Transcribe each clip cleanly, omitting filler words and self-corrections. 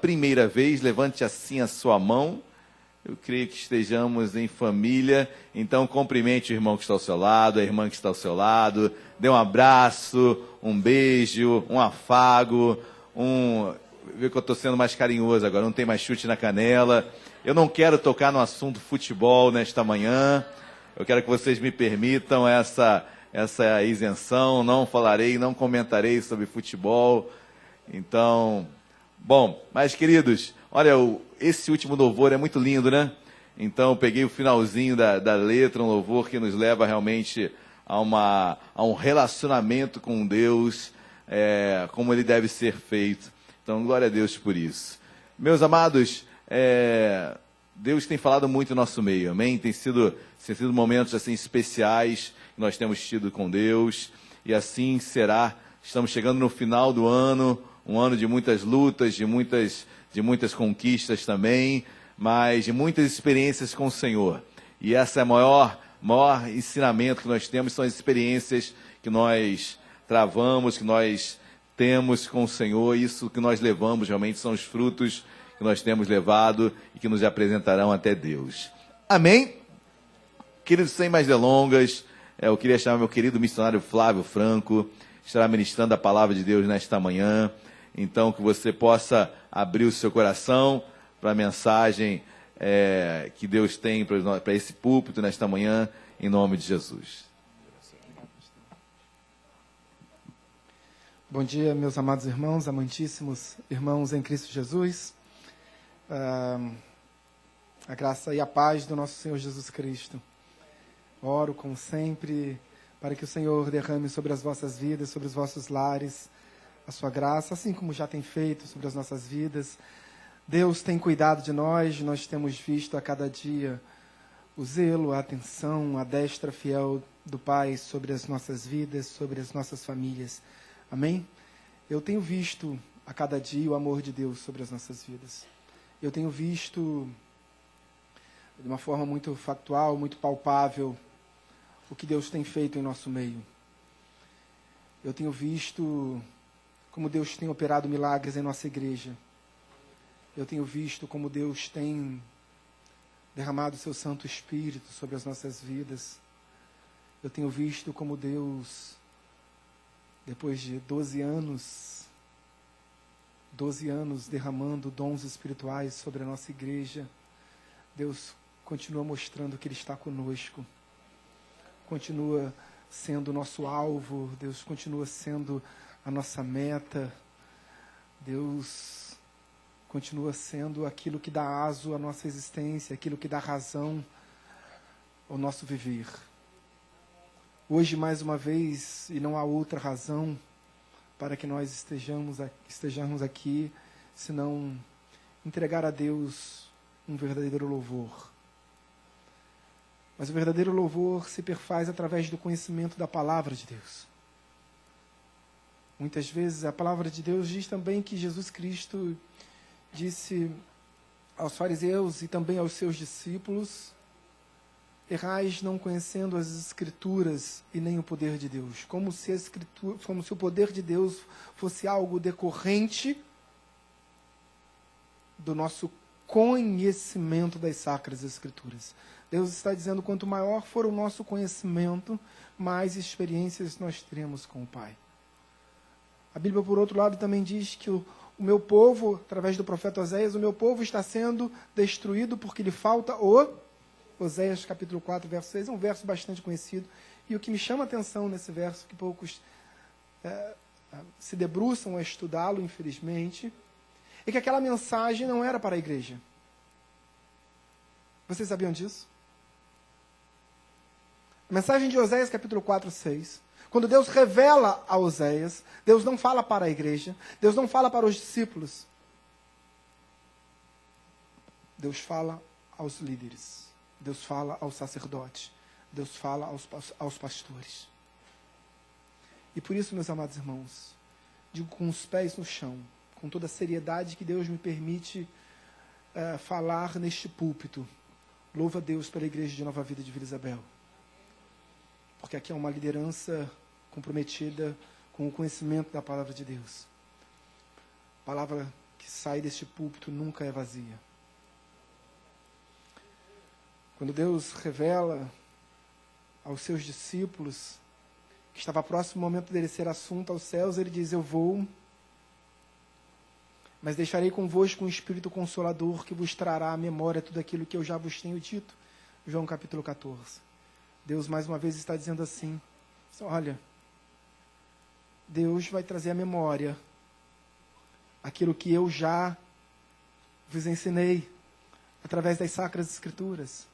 primeira vez, levante assim a sua mão. Eu creio que estejamos em família, então cumprimente o irmão que está ao seu lado, a irmã que está ao seu lado, dê um abraço, um beijo, um afago, Vê que eu estou sendo mais carinhoso agora, não tem mais chute na canela. Eu não quero tocar no assunto futebol nesta manhã, eu quero que vocês me permitam essa isenção, não falarei, não comentarei sobre futebol. Então, bom, mas queridos, olha, esse último louvor é muito lindo, né? Então, eu peguei o finalzinho da letra, um louvor que nos leva realmente a um relacionamento com Deus, como ele deve ser feito. Então, glória a Deus por isso. Meus amados, Deus tem falado muito no nosso meio, amém? Tem sido momentos assim especiais que nós temos tido com Deus, e assim será. Estamos chegando no final do ano, um ano de muitas lutas, de muitas conquistas também, mas de muitas experiências com o Senhor. E essa é o maior ensinamento que nós temos, são as experiências que nós travamos, que nós temos com o Senhor. Isso que nós levamos realmente são os frutos que nós temos levado e que nos apresentarão até Deus. Amém? Queridos, sem mais delongas, eu queria chamar meu querido missionário Flávio Franco, estará ministrando a palavra de Deus nesta manhã. Então, que você possa abrir o seu coração para a mensagem que Deus tem para esse púlpito nesta manhã, em nome de Jesus. Bom dia, meus amados irmãos, amantíssimos irmãos em Cristo Jesus. A graça e a paz do nosso Senhor Jesus Cristo. Oro, como sempre, para que o Senhor derrame sobre as vossas vidas, sobre os vossos lares, a sua graça, assim como já tem feito sobre as nossas vidas. Deus tem cuidado de nós temos visto a cada dia o zelo, a atenção, a destra fiel do Pai sobre as nossas vidas, sobre as nossas famílias. Amém? Eu tenho visto a cada dia o amor de Deus sobre as nossas vidas. Eu tenho visto, de uma forma muito factual, muito palpável, o que Deus tem feito em nosso meio. Eu tenho visto como Deus tem operado milagres em nossa igreja. Eu tenho visto como Deus tem derramado o seu Santo Espírito sobre as nossas vidas. Eu tenho visto como Deus, depois de 12 anos derramando dons espirituais sobre a nossa igreja, Deus continua mostrando que Ele está conosco, continua sendo o nosso alvo, Deus continua sendo a nossa meta, Deus continua sendo aquilo que dá aso à nossa existência, aquilo que dá razão ao nosso viver. Hoje, mais uma vez, e não há outra razão para que nós estejamos aqui, senão entregar a Deus um verdadeiro louvor. Mas o verdadeiro louvor se perfaz através do conhecimento da palavra de Deus. Muitas vezes a palavra de Deus diz também que Jesus Cristo disse aos fariseus e também aos seus discípulos: errais não conhecendo as Escrituras e nem o poder de Deus. Como se o poder de Deus fosse algo decorrente do nosso conhecimento das Sacras Escrituras. Deus está dizendo, quanto maior for o nosso conhecimento, mais experiências nós teremos com o Pai. A Bíblia, por outro lado, também diz que o meu povo, através do profeta Oséias, o meu povo está sendo destruído porque lhe falta Oséias capítulo 4, verso 6, é um verso bastante conhecido. E o que me chama a atenção nesse verso, que poucos se debruçam a estudá-lo, infelizmente, é que aquela mensagem não era para a igreja. Vocês sabiam disso? A mensagem de Oséias capítulo 4, 6... Quando Deus revela a Oséias, Deus não fala para a igreja, Deus não fala para os discípulos. Deus fala aos líderes, Deus fala aos sacerdotes, Deus fala aos pastores. E por isso, meus amados irmãos, digo com os pés no chão, com toda a seriedade que Deus me permite falar neste púlpito, louvo a Deus pela igreja de Nova Vida de Vila Isabel. Porque aqui é uma liderança comprometida com o conhecimento da palavra de Deus. Palavra que sai deste púlpito nunca é vazia. Quando Deus revela aos seus discípulos que estava próximo o momento dele ser assunto aos céus, ele diz: eu vou, mas deixarei convosco um Espírito Consolador que vos trará à memória tudo aquilo que eu já vos tenho dito. João capítulo 14. Deus mais uma vez está dizendo assim: olha, Deus vai trazer à memória aquilo que eu já vos ensinei através das Sacras Escrituras.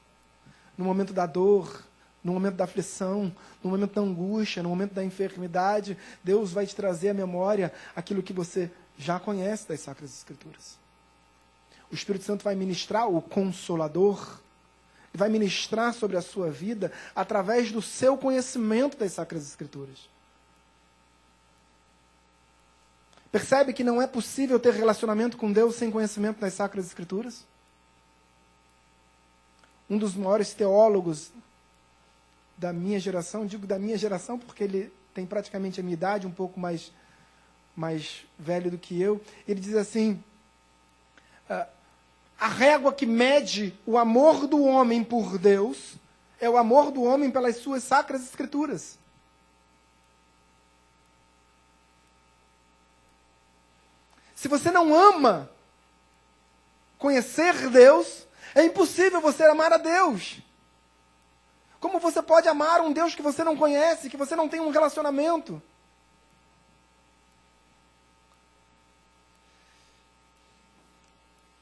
No momento da dor, no momento da aflição, no momento da angústia, no momento da enfermidade, Deus vai te trazer à memória aquilo que você já conhece das Sacras Escrituras. O Espírito Santo vai ministrar, o Consolador, vai ministrar sobre a sua vida através do seu conhecimento das Sacras Escrituras. Percebe que não é possível ter relacionamento com Deus sem conhecimento das Sacras Escrituras? Um dos maiores teólogos da minha geração, digo da minha geração porque ele tem praticamente a minha idade, um pouco mais velho do que eu, ele diz assim: a régua que mede o amor do homem por Deus é o amor do homem pelas suas Sacras Escrituras. Se você não ama conhecer Deus, é impossível você amar a Deus. Como você pode amar um Deus que você não conhece, que você não tem um relacionamento?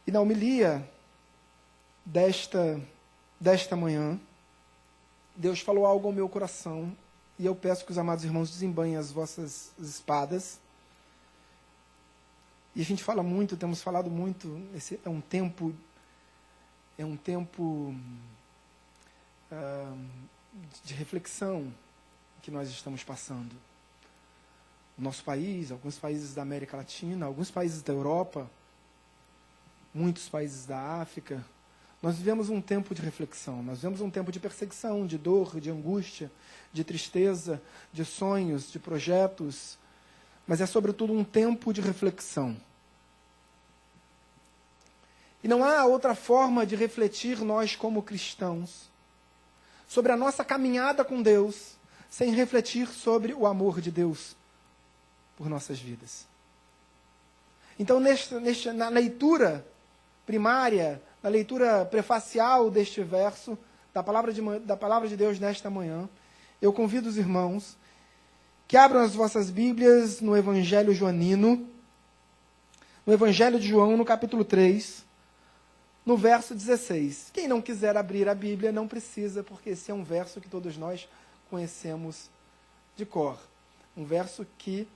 E na homilia desta manhã, Deus falou algo ao meu coração, e eu peço que os amados irmãos desembanhem as vossas espadas. E a gente fala muito, temos falado muito, esse é um tempo de reflexão que nós estamos passando. O nosso país, alguns países da América Latina, alguns países da Europa, muitos países da África, nós vivemos um tempo de reflexão, nós vivemos um tempo de perseguição, de dor, de angústia, de tristeza, de sonhos, de projetos, mas é sobretudo um tempo de reflexão. E não há outra forma de refletir nós como cristãos sobre a nossa caminhada com Deus sem refletir sobre o amor de Deus por nossas vidas. Então, na leitura primária, na leitura prefacial deste verso, da palavra de Deus nesta manhã, eu convido os irmãos que abram as vossas Bíblias no Evangelho joanino, no Evangelho de João, no capítulo 3, no verso 16. Quem não quiser abrir a Bíblia não precisa, porque esse é um verso que todos nós conhecemos de cor. Um verso que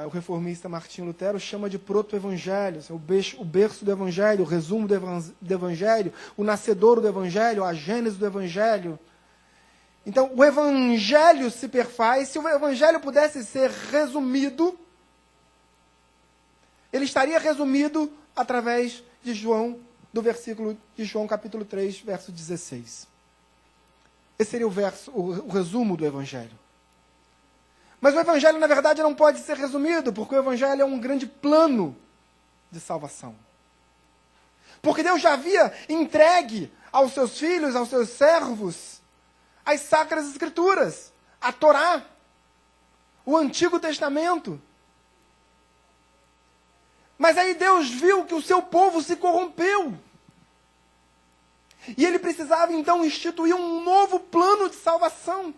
o reformista Martinho Lutero chama de proto-evangelho, o berço do evangelho, o resumo do evangelho, o nascedouro do evangelho, a gênese do evangelho. Então, o evangelho se perfaz. Se o evangelho pudesse ser resumido, ele estaria resumido através de João, do versículo de João, capítulo 3, verso 16. Esse seria o resumo do evangelho. Mas o evangelho, na verdade, não pode ser resumido, porque o evangelho é um grande plano de salvação. Porque Deus já havia entregue aos seus filhos, aos seus servos, as Sacras Escrituras, a Torá, o Antigo Testamento. Mas aí Deus viu que o seu povo se corrompeu. E ele precisava então instituir um novo plano de salvação.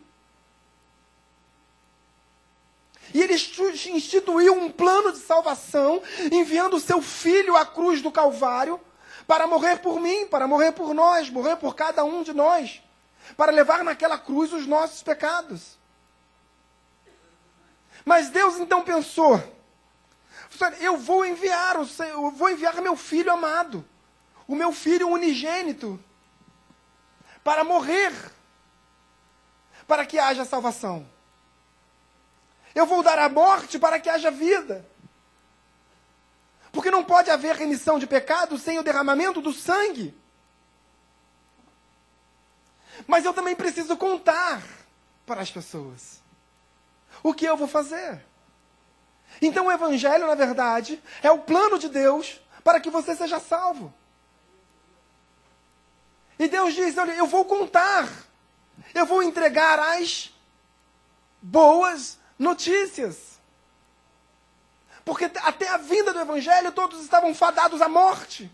E ele instituiu um plano de salvação, enviando o seu filho à cruz do Calvário, para morrer por mim, para morrer por nós, morrer por cada um de nós, para levar naquela cruz os nossos pecados. Mas Deus então pensou: eu vou enviar meu filho amado, o meu filho unigênito, para morrer, para que haja salvação. Eu vou dar a morte para que haja vida. Porque não pode haver remissão de pecado sem o derramamento do sangue. Mas eu também preciso contar para as pessoas o que eu vou fazer. Então o evangelho, na verdade, é o plano de Deus para que você seja salvo. E Deus diz, olha, eu vou contar, eu vou entregar as boas notícias. Porque até a vinda do evangelho todos estavam fadados à morte.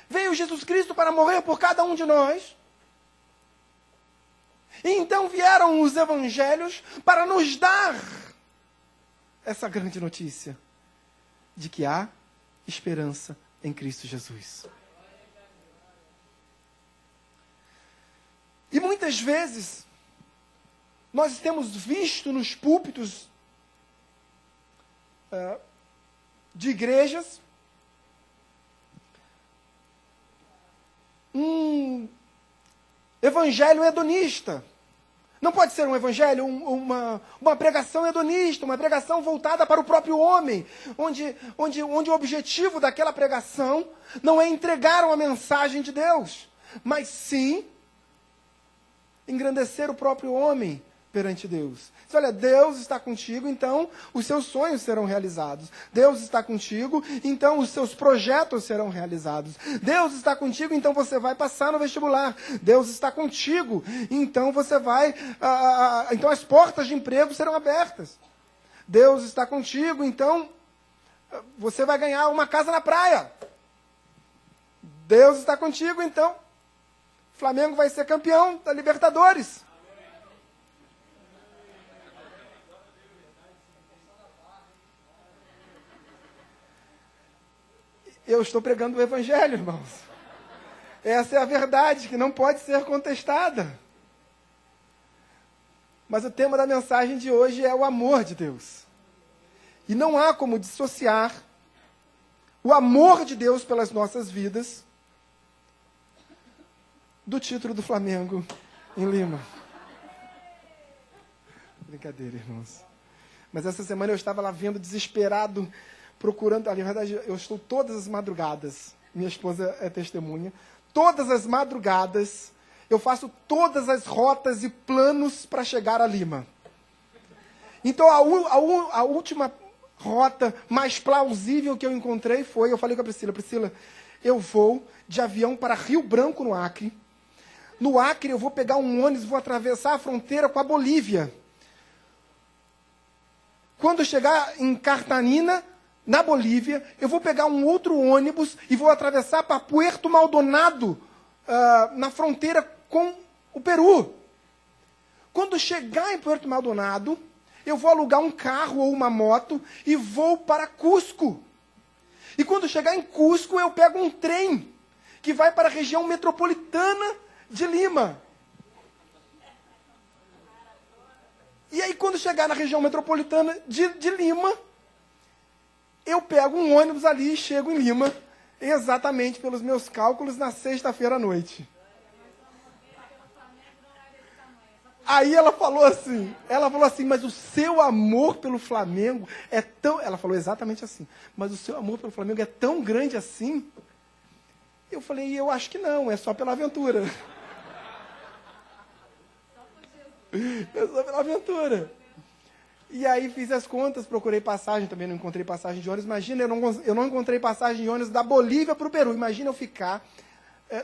Veio Jesus Cristo para morrer por cada um de nós. E então vieram os evangelhos para nos dar essa grande notícia de que há esperança em Cristo Jesus. E muitas vezes nós temos visto nos púlpitos de igrejas um evangelho hedonista. Não pode ser um evangelho, uma pregação hedonista, uma pregação voltada para o próprio homem, onde o objetivo daquela pregação não é entregar uma mensagem de Deus, mas sim engrandecer o próprio homem perante Deus. Diz, olha, Deus está contigo, então os seus sonhos serão realizados. Deus está contigo, então os seus projetos serão realizados. Deus está contigo, então você vai passar no vestibular. Deus está contigo, então você vai... então as portas de emprego serão abertas. Deus está contigo, então você vai ganhar uma casa na praia. Deus está contigo, então o Flamengo vai ser campeão da Libertadores. Eu estou pregando o evangelho, irmãos. Essa é a verdade que não pode ser contestada. Mas o tema da mensagem de hoje é o amor de Deus. E não há como dissociar o amor de Deus pelas nossas vidas do título do Flamengo em Lima. Brincadeira, irmãos. Mas essa semana eu estava lá vendo, desesperado, procurando, na verdade, eu estou todas as madrugadas, minha esposa é testemunha, todas as madrugadas, eu faço todas as rotas e planos para chegar a Lima. Então, a última rota mais plausível que eu encontrei foi, eu falei com a Priscila, eu vou de avião para Rio Branco, no Acre. No Acre, eu vou pegar um ônibus, vou atravessar a fronteira com a Bolívia. Quando eu chegar em Cartagena, na Bolívia, eu vou pegar um outro ônibus e vou atravessar para Puerto Maldonado, na fronteira com o Peru. Quando chegar em Puerto Maldonado, eu vou alugar um carro ou uma moto e vou para Cusco. E quando chegar em Cusco, eu pego um trem que vai para a região metropolitana de Lima. E aí, quando chegar na região metropolitana de Lima, eu pego um ônibus ali e chego em Lima, exatamente pelos meus cálculos, na sexta-feira à noite. Aí ela falou assim, mas o seu amor pelo Flamengo é tão... Ela falou exatamente assim, mas o seu amor pelo Flamengo é tão grande assim? Eu falei, eu acho que não, é só pela aventura. É só pela aventura. E aí fiz as contas, procurei passagem, também não encontrei passagem de ônibus. Imagina, eu não encontrei passagem de ônibus da Bolívia para o Peru. Imagina eu ficar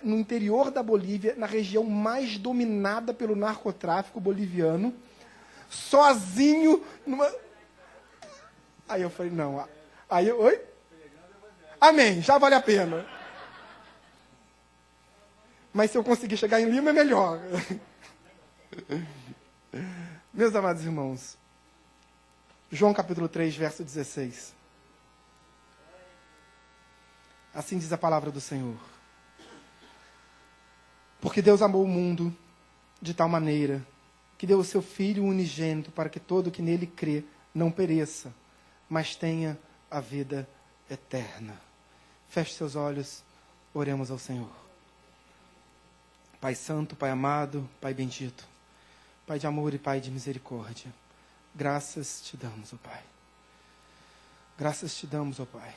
no interior da Bolívia, na região mais dominada pelo narcotráfico boliviano, sozinho, Aí eu falei, não. Aí eu, oi? Amém, já vale a pena. Mas se eu conseguir chegar em Lima, é melhor. Meus amados irmãos, João capítulo 3, verso 16. Assim diz a palavra do Senhor. Porque Deus amou o mundo de tal maneira que deu o seu Filho unigênito para que todo que nele crê não pereça, mas tenha a vida eterna. Feche seus olhos, oremos ao Senhor. Pai santo, Pai amado, Pai bendito, Pai de amor e Pai de misericórdia, graças te damos, ó Pai. Graças te damos, ó Pai,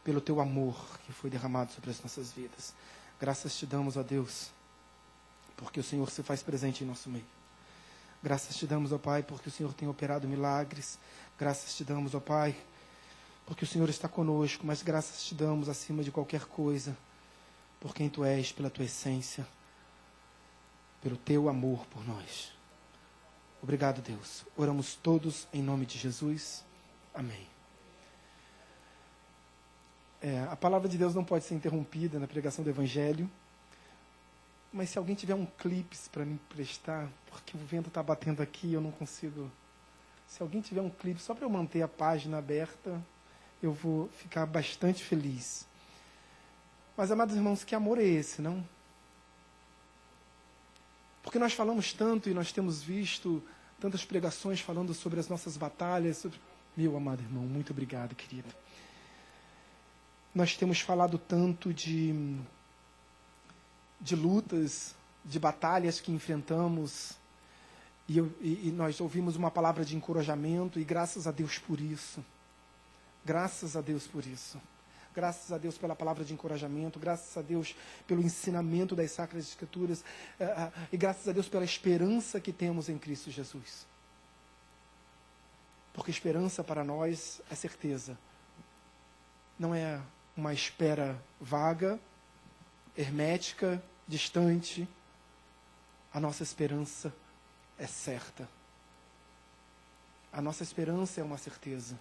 pelo teu amor que foi derramado sobre as nossas vidas. Graças te damos, ó Deus, porque o Senhor se faz presente em nosso meio. Graças te damos, ó Pai, porque o Senhor tem operado milagres. Graças te damos, ó Pai, porque o Senhor está conosco. Mas graças te damos, acima de qualquer coisa, por quem tu és, pela tua essência, pelo teu amor por nós. Obrigado, Deus. Oramos todos em nome de Jesus. Amém. A palavra de Deus não pode ser interrompida na pregação do Evangelho. Mas se alguém tiver um clipe para me emprestar, porque o vento está batendo aqui e eu não consigo. Se alguém tiver um clipe só para eu manter a página aberta, eu vou ficar bastante feliz. Mas, amados irmãos, que amor é esse, não? Porque nós falamos tanto e nós temos visto tantas pregações falando sobre as nossas batalhas. Meu amado irmão, muito obrigado, querido. Nós temos falado tanto de lutas, de batalhas que enfrentamos, e nós ouvimos uma palavra de encorajamento, e graças a Deus por isso. Graças a Deus por isso. Graças a Deus pela palavra de encorajamento, graças a Deus pelo ensinamento das Sacras Escrituras, e graças a Deus pela esperança que temos em Cristo Jesus. Porque esperança para nós é certeza. Não é uma espera vaga, hermética, distante. A nossa esperança é certa. A nossa esperança é uma certeza.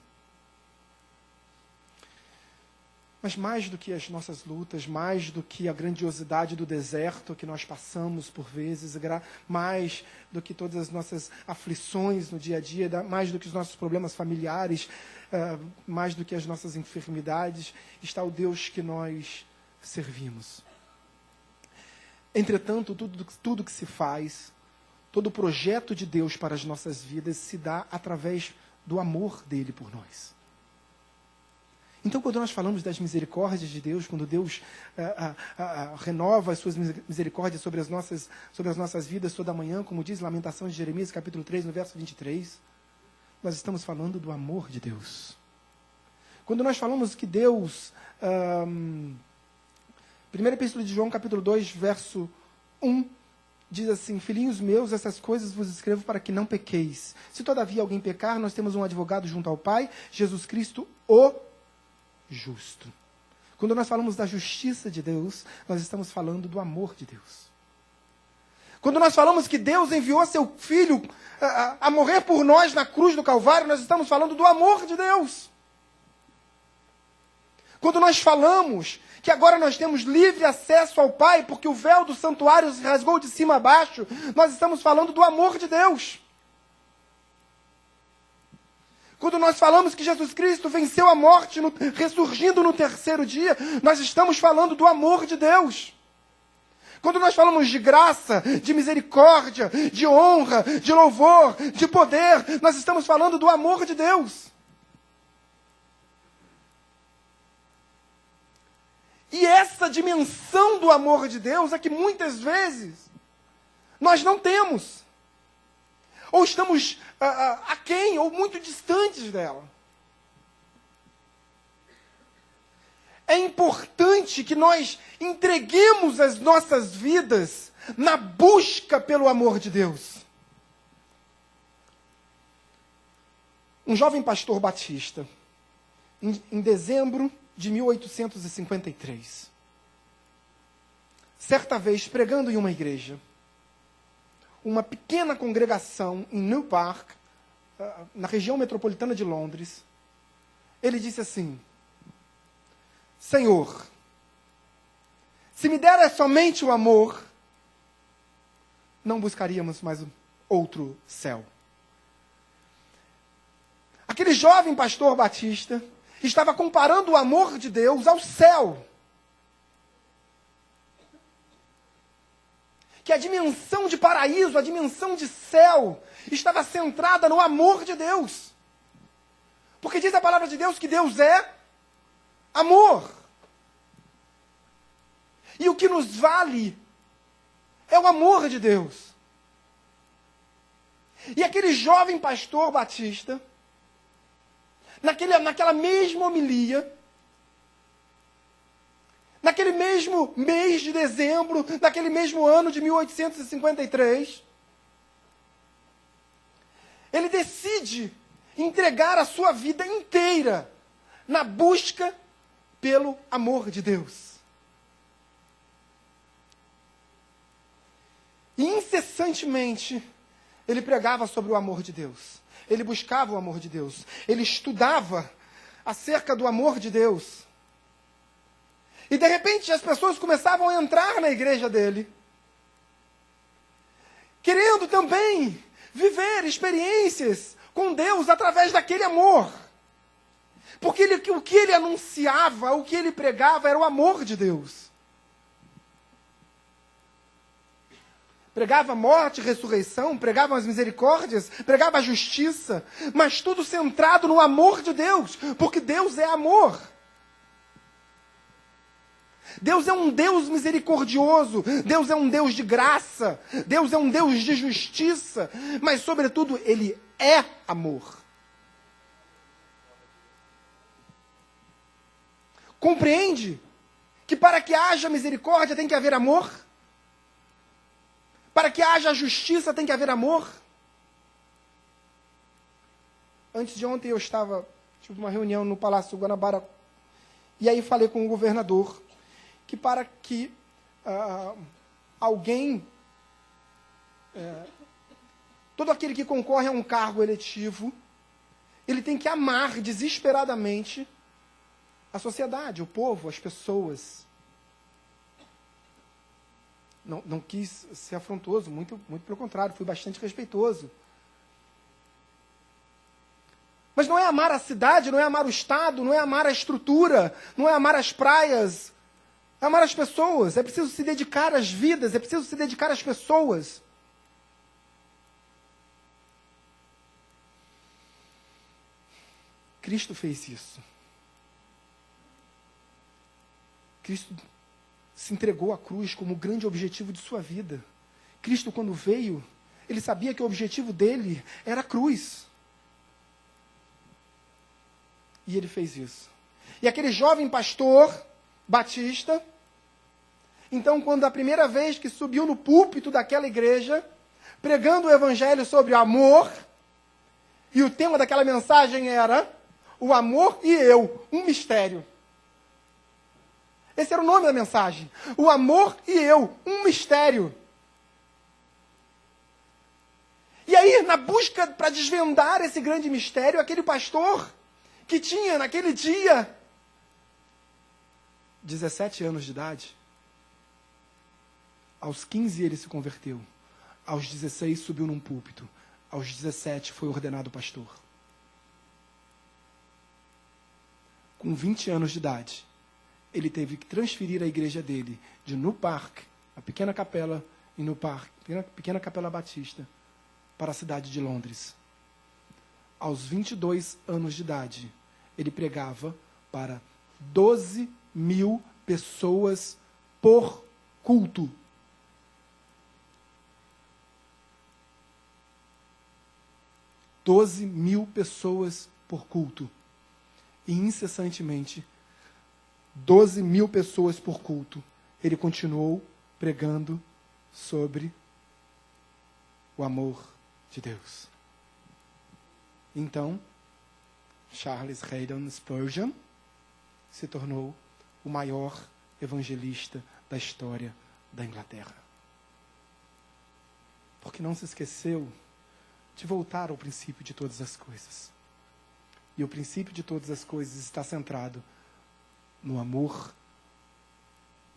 Mas mais do que as nossas lutas, mais do que a grandiosidade do deserto que nós passamos por vezes, mais do que todas as nossas aflições no dia a dia, mais do que os nossos problemas familiares, mais do que as nossas enfermidades, está o Deus que nós servimos. Entretanto, tudo que se faz, todo o projeto de Deus para as nossas vidas se dá através do amor dele por nós. Então, quando nós falamos das misericórdias de Deus, quando Deus renova as suas misericórdias sobre as nossas vidas toda manhã, como diz Lamentações de Jeremias, capítulo 3, no verso 23, nós estamos falando do amor de Deus. Quando nós falamos que Deus... 1 Epístola de João, capítulo 2, verso 1, diz assim: filhinhos meus, essas coisas vos escrevo para que não pequeis. Se todavia alguém pecar, nós temos um advogado junto ao Pai, Jesus Cristo, o justo. Quando nós falamos da justiça de Deus, nós estamos falando do amor de Deus. Quando nós falamos que Deus enviou seu Filho a morrer por nós na cruz do Calvário, nós estamos falando do amor de Deus. Quando nós falamos que agora nós temos livre acesso ao Pai, porque o véu do santuário se rasgou de cima a baixo, nós estamos falando do amor de Deus. Quando nós falamos que Jesus Cristo venceu a morte, ressurgindo no terceiro dia, nós estamos falando do amor de Deus. Quando nós falamos de graça, de misericórdia, de honra, de louvor, de poder, nós estamos falando do amor de Deus. E essa dimensão do amor de Deus é que muitas vezes nós não temos. Ou estamos aquém, ou muito distantes dela. É importante que nós entreguemos as nossas vidas na busca pelo amor de Deus. Um jovem pastor batista, em dezembro de 1853, certa vez pregando em uma igreja, uma pequena congregação em New Park, na região metropolitana de Londres, ele disse assim: Senhor, se me der somente o amor, não buscaríamos mais outro céu. Aquele jovem pastor batista estava comparando o amor de Deus ao céu. Que a dimensão de paraíso, a dimensão de céu, estava centrada no amor de Deus. Porque diz a palavra de Deus que Deus é amor. E o que nos vale é o amor de Deus. E aquele jovem pastor batista, naquela mesma homilia, naquele mesmo mês de dezembro, naquele mesmo ano de 1853, ele decide entregar a sua vida inteira na busca pelo amor de Deus. E incessantemente, ele pregava sobre o amor de Deus. Ele buscava o amor de Deus. Ele estudava acerca do amor de Deus. E de repente as pessoas começavam a entrar na igreja dele, querendo também viver experiências com Deus através daquele amor. Porque o que ele anunciava, o que ele pregava era o amor de Deus. Pregava morte, ressurreição, pregava as misericórdias, pregava a justiça, mas tudo centrado no amor de Deus, porque Deus é amor. Deus é um Deus misericordioso, Deus é um Deus de graça, Deus é um Deus de justiça, mas sobretudo Ele é amor. Compreende que para que haja misericórdia tem que haver amor? Para que haja justiça tem que haver amor? Antes de ontem eu tive uma reunião no Palácio Guanabara, e aí falei com o governador que para que todo aquele que concorre a um cargo eletivo, ele tem que amar desesperadamente a sociedade, o povo, as pessoas. Não quis ser afrontoso, muito pelo contrário, fui bastante respeitoso. Mas não é amar a cidade, não é amar o Estado, não é amar a estrutura, não é amar as praias, é amar as pessoas. É preciso se dedicar às vidas, é preciso se dedicar às pessoas. Cristo fez isso. Cristo se entregou à cruz como o grande objetivo de sua vida. Cristo, quando veio, ele sabia que o objetivo dele era a cruz. E ele fez isso. E aquele jovem pastor batista, então, quando a primeira vez que subiu no púlpito daquela igreja, pregando o evangelho sobre amor, e o tema daquela mensagem era o amor e eu, um mistério. Esse era o nome da mensagem. O amor e eu, um mistério. E aí, na busca para desvendar esse grande mistério, aquele pastor que tinha naquele dia 17 anos de idade, aos 15 ele se converteu, aos 16 subiu num púlpito, aos 17 foi ordenado pastor. Com 20 anos de idade, ele teve que transferir a igreja dele de No Park, a pequena capela em No Park, pequena capela batista, para a cidade de Londres. Aos 22 anos de idade, ele pregava para 12.000 pessoas por culto. $12.000 pessoas por culto. E incessantemente, 12.000 pessoas por culto, ele continuou pregando sobre o amor de Deus. Então, Charles Haddon Spurgeon se tornou o maior evangelista da história da Inglaterra. Porque não se esqueceu de voltar ao princípio de todas as coisas. E o princípio de todas as coisas está centrado no amor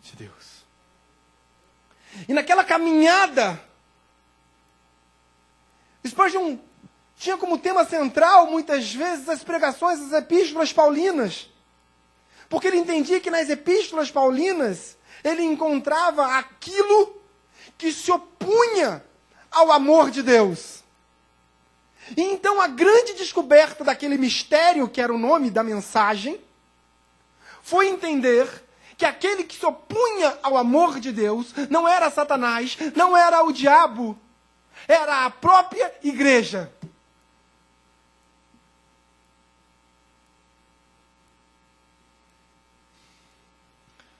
de Deus. E naquela caminhada, Spurgeon tinha como tema central, muitas vezes, as pregações das epístolas paulinas. Porque ele entendia que nas epístolas paulinas, ele encontrava aquilo que se opunha ao amor de Deus. E então a grande descoberta daquele mistério, que era o nome da mensagem, foi entender que aquele que se opunha ao amor de Deus não era Satanás, não era o diabo, era a própria igreja.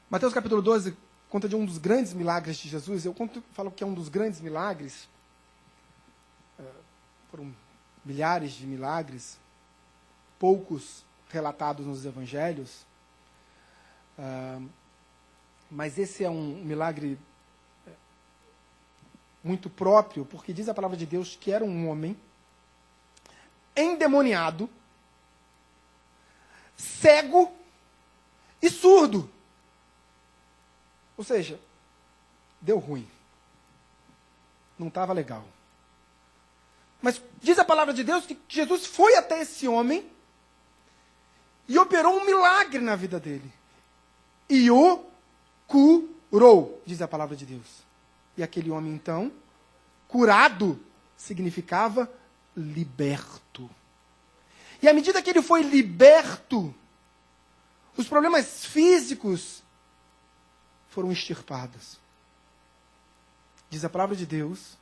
Mateus capítulo 12 conta de um dos grandes milagres de Jesus. Falo que é um dos grandes milagres. Foram milhares de milagres, poucos relatados nos evangelhos, mas esse é um milagre muito próprio, porque diz a palavra de Deus que era um homem endemoniado, cego e surdo. Ou seja, deu ruim. Não estava legal. Mas diz a palavra de Deus que Jesus foi até esse homem e operou um milagre na vida dele. E o curou, diz a palavra de Deus. E aquele homem, então, curado, significava liberto. E à medida que ele foi liberto, os problemas físicos foram extirpados. Diz a palavra de Deus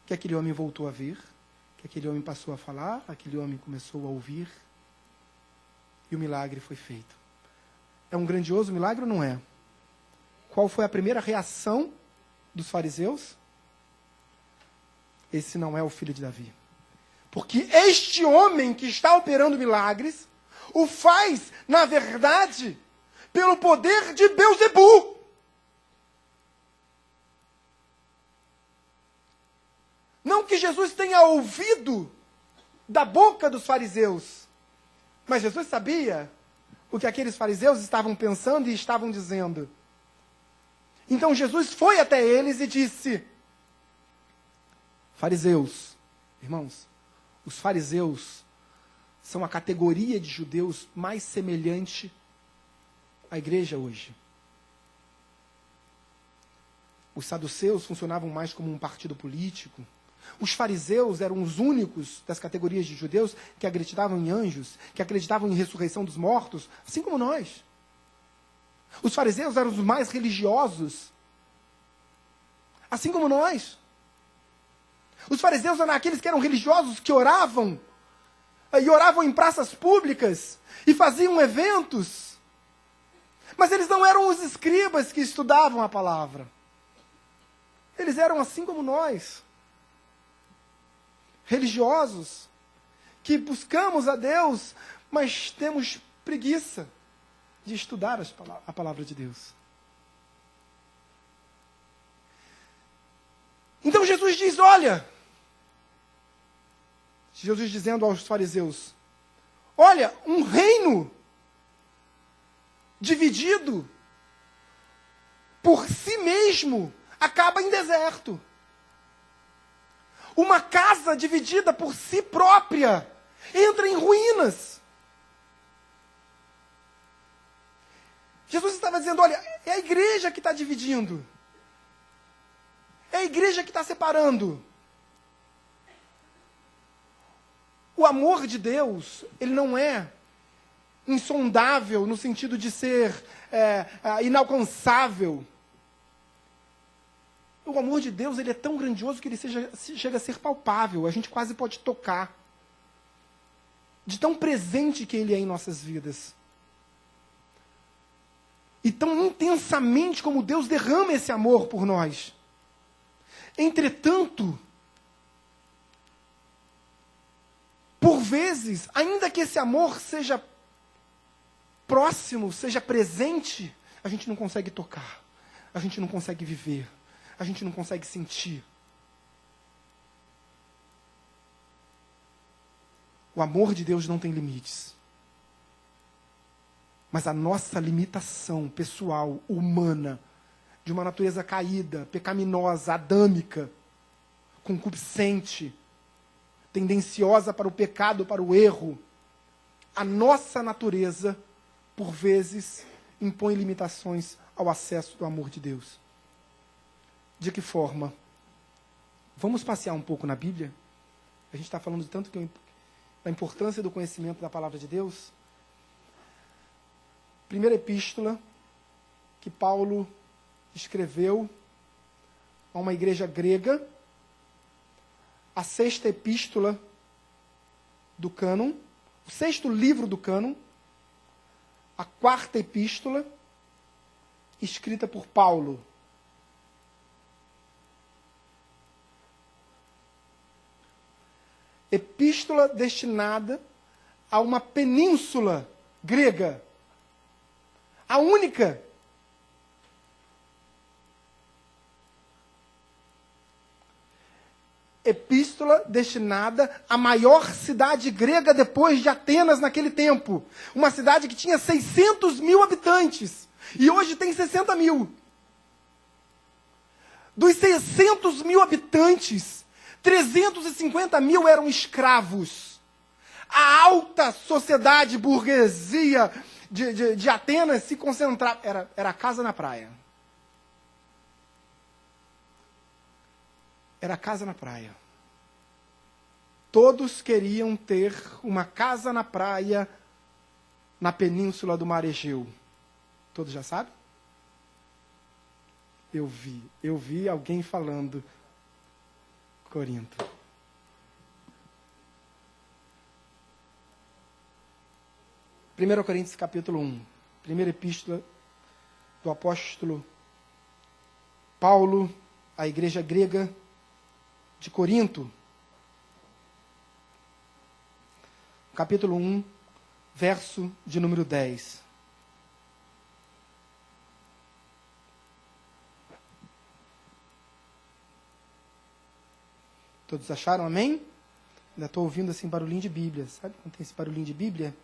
que aquele homem voltou a ver, que aquele homem passou a falar, aquele homem começou a ouvir, e o milagre foi feito. É um grandioso milagre ou não é? Qual foi a primeira reação dos fariseus? Esse não é o filho de Davi. Porque este homem que está operando milagres, o faz, na verdade, pelo poder de Beelzebu. Não que Jesus tenha ouvido da boca dos fariseus, mas Jesus sabia o que aqueles fariseus estavam pensando e estavam dizendo. Então Jesus foi até eles e disse: fariseus, irmãos, os fariseus são a categoria de judeus mais semelhante à igreja hoje. Os saduceus funcionavam mais como um partido político. Os fariseus eram os únicos das categorias de judeus que acreditavam em anjos, que acreditavam em ressurreição dos mortos, assim como nós. Os fariseus eram os mais religiosos, assim como nós. Os fariseus eram aqueles que eram religiosos, que oravam, e oravam em praças públicas, e faziam eventos. Mas eles não eram os escribas que estudavam a palavra. Eles eram assim como nós. Religiosos, que buscamos a Deus, mas temos preguiça de estudar a palavra de Deus. Então Jesus diz, olha, Jesus dizendo aos fariseus, olha, um reino dividido por si mesmo acaba em deserto. Uma casa dividida por si própria entra em ruínas. Jesus estava dizendo, olha, é a igreja que está dividindo. É a igreja que está separando. O amor de Deus, ele não é insondável no sentido de ser inalcançável. O amor de Deus, ele é tão grandioso que ele chega a ser palpável. A gente quase pode tocar. De tão presente que ele é em nossas vidas. E tão intensamente como Deus derrama esse amor por nós. Entretanto, por vezes, ainda que esse amor seja próximo, seja presente, a gente não consegue tocar. A gente não consegue viver. A gente não consegue sentir. O amor de Deus não tem limites. Mas a nossa limitação pessoal, humana, de uma natureza caída, pecaminosa, adâmica, concupiscente, tendenciosa para o pecado, para o erro, a nossa natureza, por vezes, impõe limitações ao acesso do amor de Deus. De que forma? Vamos passear um pouco na Bíblia? A gente está falando tanto da importância do conhecimento da palavra de Deus. Primeira epístola que Paulo escreveu a uma igreja grega. A sexta epístola do cânon. O sexto livro do cânon. A quarta epístola escrita por Paulo. epístola destinada a uma península grega. A única. Epístola destinada à maior cidade grega depois de Atenas naquele tempo. Uma cidade que tinha 600 mil habitantes. E hoje tem 60 mil. Dos 600 mil habitantes, 350 mil eram escravos. A alta sociedade burguesia de Atenas se concentrava. Era a casa na praia. Era a casa na praia. Todos queriam ter uma casa na praia na península do Mar Egeu. Todos já sabem? Eu vi alguém falando Corinto. Primeiro Coríntios capítulo 1. Primeira epístola do apóstolo Paulo à igreja grega de Corinto. Capítulo 1, verso de número 10. Todos acharam, amém? Ainda estou ouvindo assim barulhinho de Bíblia. Sabe quando tem esse barulhinho de Bíblia?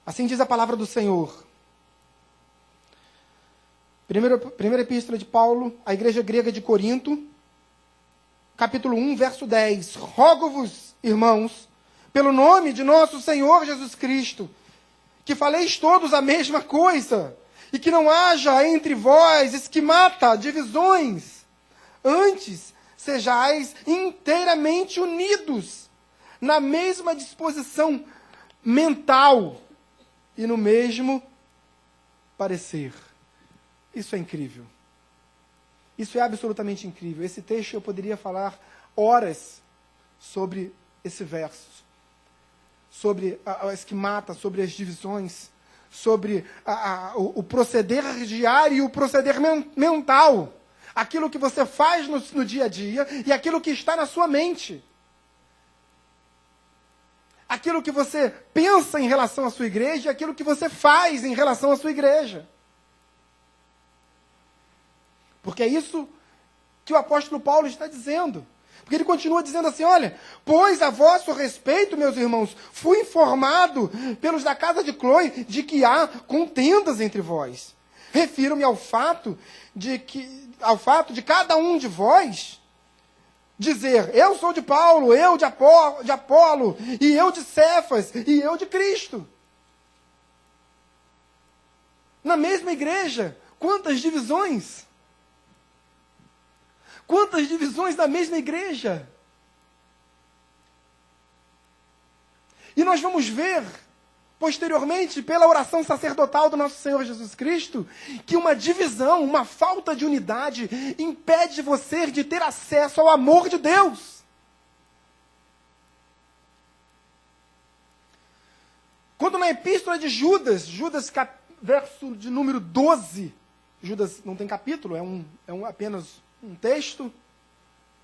Assim diz a palavra do Senhor. Primeira epístola de Paulo à igreja grega de Corinto, capítulo 1, verso 10. Rogo-vos, irmãos, pelo nome de nosso Senhor Jesus Cristo, que faleis todos a mesma coisa, e que não haja entre vós esquimata, divisões. Antes, sejais inteiramente unidos, na mesma disposição mental e no mesmo parecer. Isso é incrível. Isso é absolutamente incrível. Esse texto eu poderia falar horas sobre esse verso. Sobre a esquimata, sobre as divisões, sobre o proceder diário e o proceder mental. Aquilo que você faz no dia a dia e aquilo que está na sua mente. Aquilo que você pensa em relação à sua igreja e aquilo que você faz em relação à sua igreja. Porque é isso que o apóstolo Paulo está dizendo. Porque ele continua dizendo assim, olha, pois a vosso respeito, meus irmãos, fui informado pelos da casa de Cloe de que há contendas entre vós. Refiro-me ao fato de cada um de vós dizer, eu sou de Paulo, eu de Apolo, e eu de Cefas, e eu de Cristo. Na mesma igreja, quantas divisões? Quantas divisões na mesma igreja? E nós vamos ver, posteriormente, pela oração sacerdotal do nosso Senhor Jesus Cristo, que uma divisão, uma falta de unidade, impede você de ter acesso ao amor de Deus. Quando na epístola de Judas, verso de número 12, Judas não tem capítulo, é apenas um texto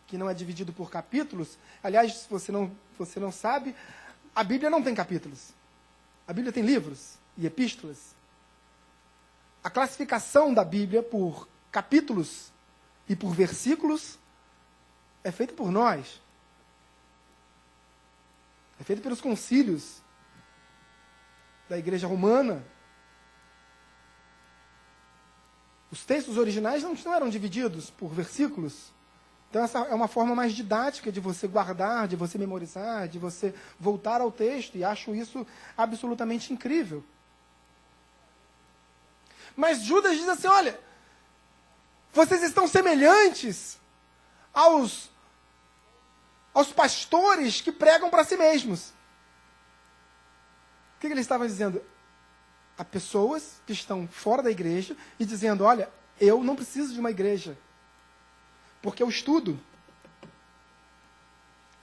que não é dividido por capítulos. Aliás, se você não sabe, a Bíblia não tem capítulos. A Bíblia tem livros e epístolas. A classificação da Bíblia por capítulos e por versículos é feita por nós. É feita pelos concílios da Igreja Romana. Os textos originais não eram divididos por versículos. Então essa é uma forma mais didática de você guardar, de você memorizar, de você voltar ao texto. E acho isso absolutamente incrível. Mas Judas diz assim, olha, vocês estão semelhantes aos pastores que pregam para si mesmos. O que ele estava dizendo? Há pessoas que estão fora da igreja e dizendo, olha, eu não preciso de uma igreja, porque eu estudo.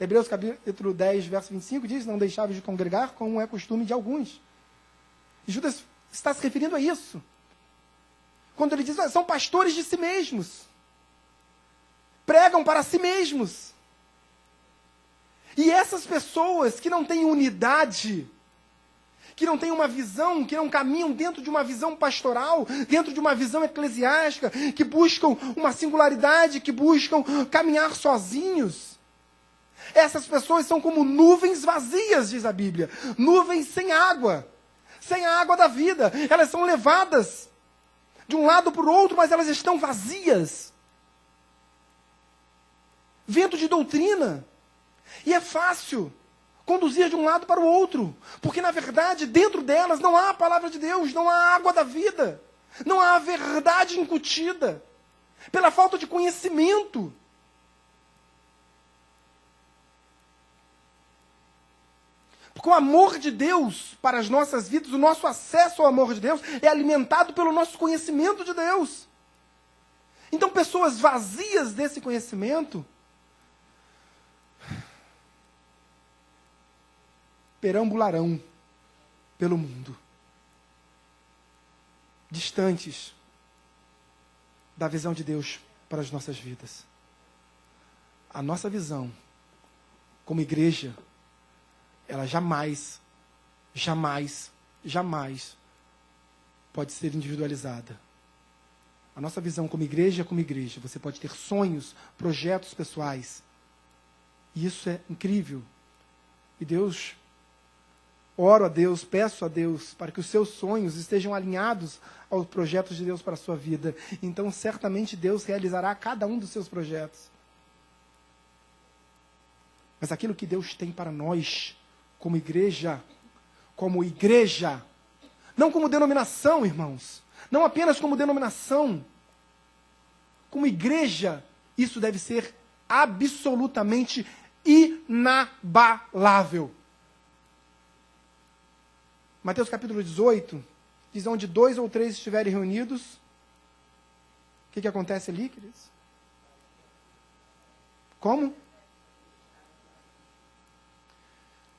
Hebreus capítulo 10, verso 25 diz, não deixáveis de congregar, como é costume de alguns. E Judas está se referindo a isso. Quando ele diz, olha, são pastores de si mesmos. Pregam para si mesmos. E essas pessoas que não têm unidade, que não têm uma visão, que não caminham dentro de uma visão pastoral, dentro de uma visão eclesiástica, que buscam uma singularidade, que buscam caminhar sozinhos, essas pessoas são como nuvens vazias, diz a Bíblia. Nuvens sem a água da vida. Elas são levadas de um lado para o outro, mas elas estão vazias. Vento de doutrina. E é fácil conduzir de um lado para o outro, porque na verdade dentro delas não há a palavra de Deus, não há a água da vida, não há a verdade incutida, pela falta de conhecimento. Porque o amor de Deus para as nossas vidas, o nosso acesso ao amor de Deus é alimentado pelo nosso conhecimento de Deus. Então pessoas vazias desse conhecimento perambularão pelo mundo, distantes da visão de Deus para as nossas vidas. A nossa visão, como igreja, ela jamais pode ser individualizada. A nossa visão como igreja, você pode ter sonhos, projetos pessoais. E isso é incrível. E oro a Deus, peço a Deus para que os seus sonhos estejam alinhados aos projetos de Deus para a sua vida. Então, certamente, Deus realizará cada um dos seus projetos. Mas aquilo que Deus tem para nós, como igreja, não como denominação, irmãos, não apenas como denominação, como igreja, isso deve ser absolutamente inabalável. Mateus capítulo 18, diz: onde 2 ou 3 estiverem reunidos, o que acontece ali, queridos? Como?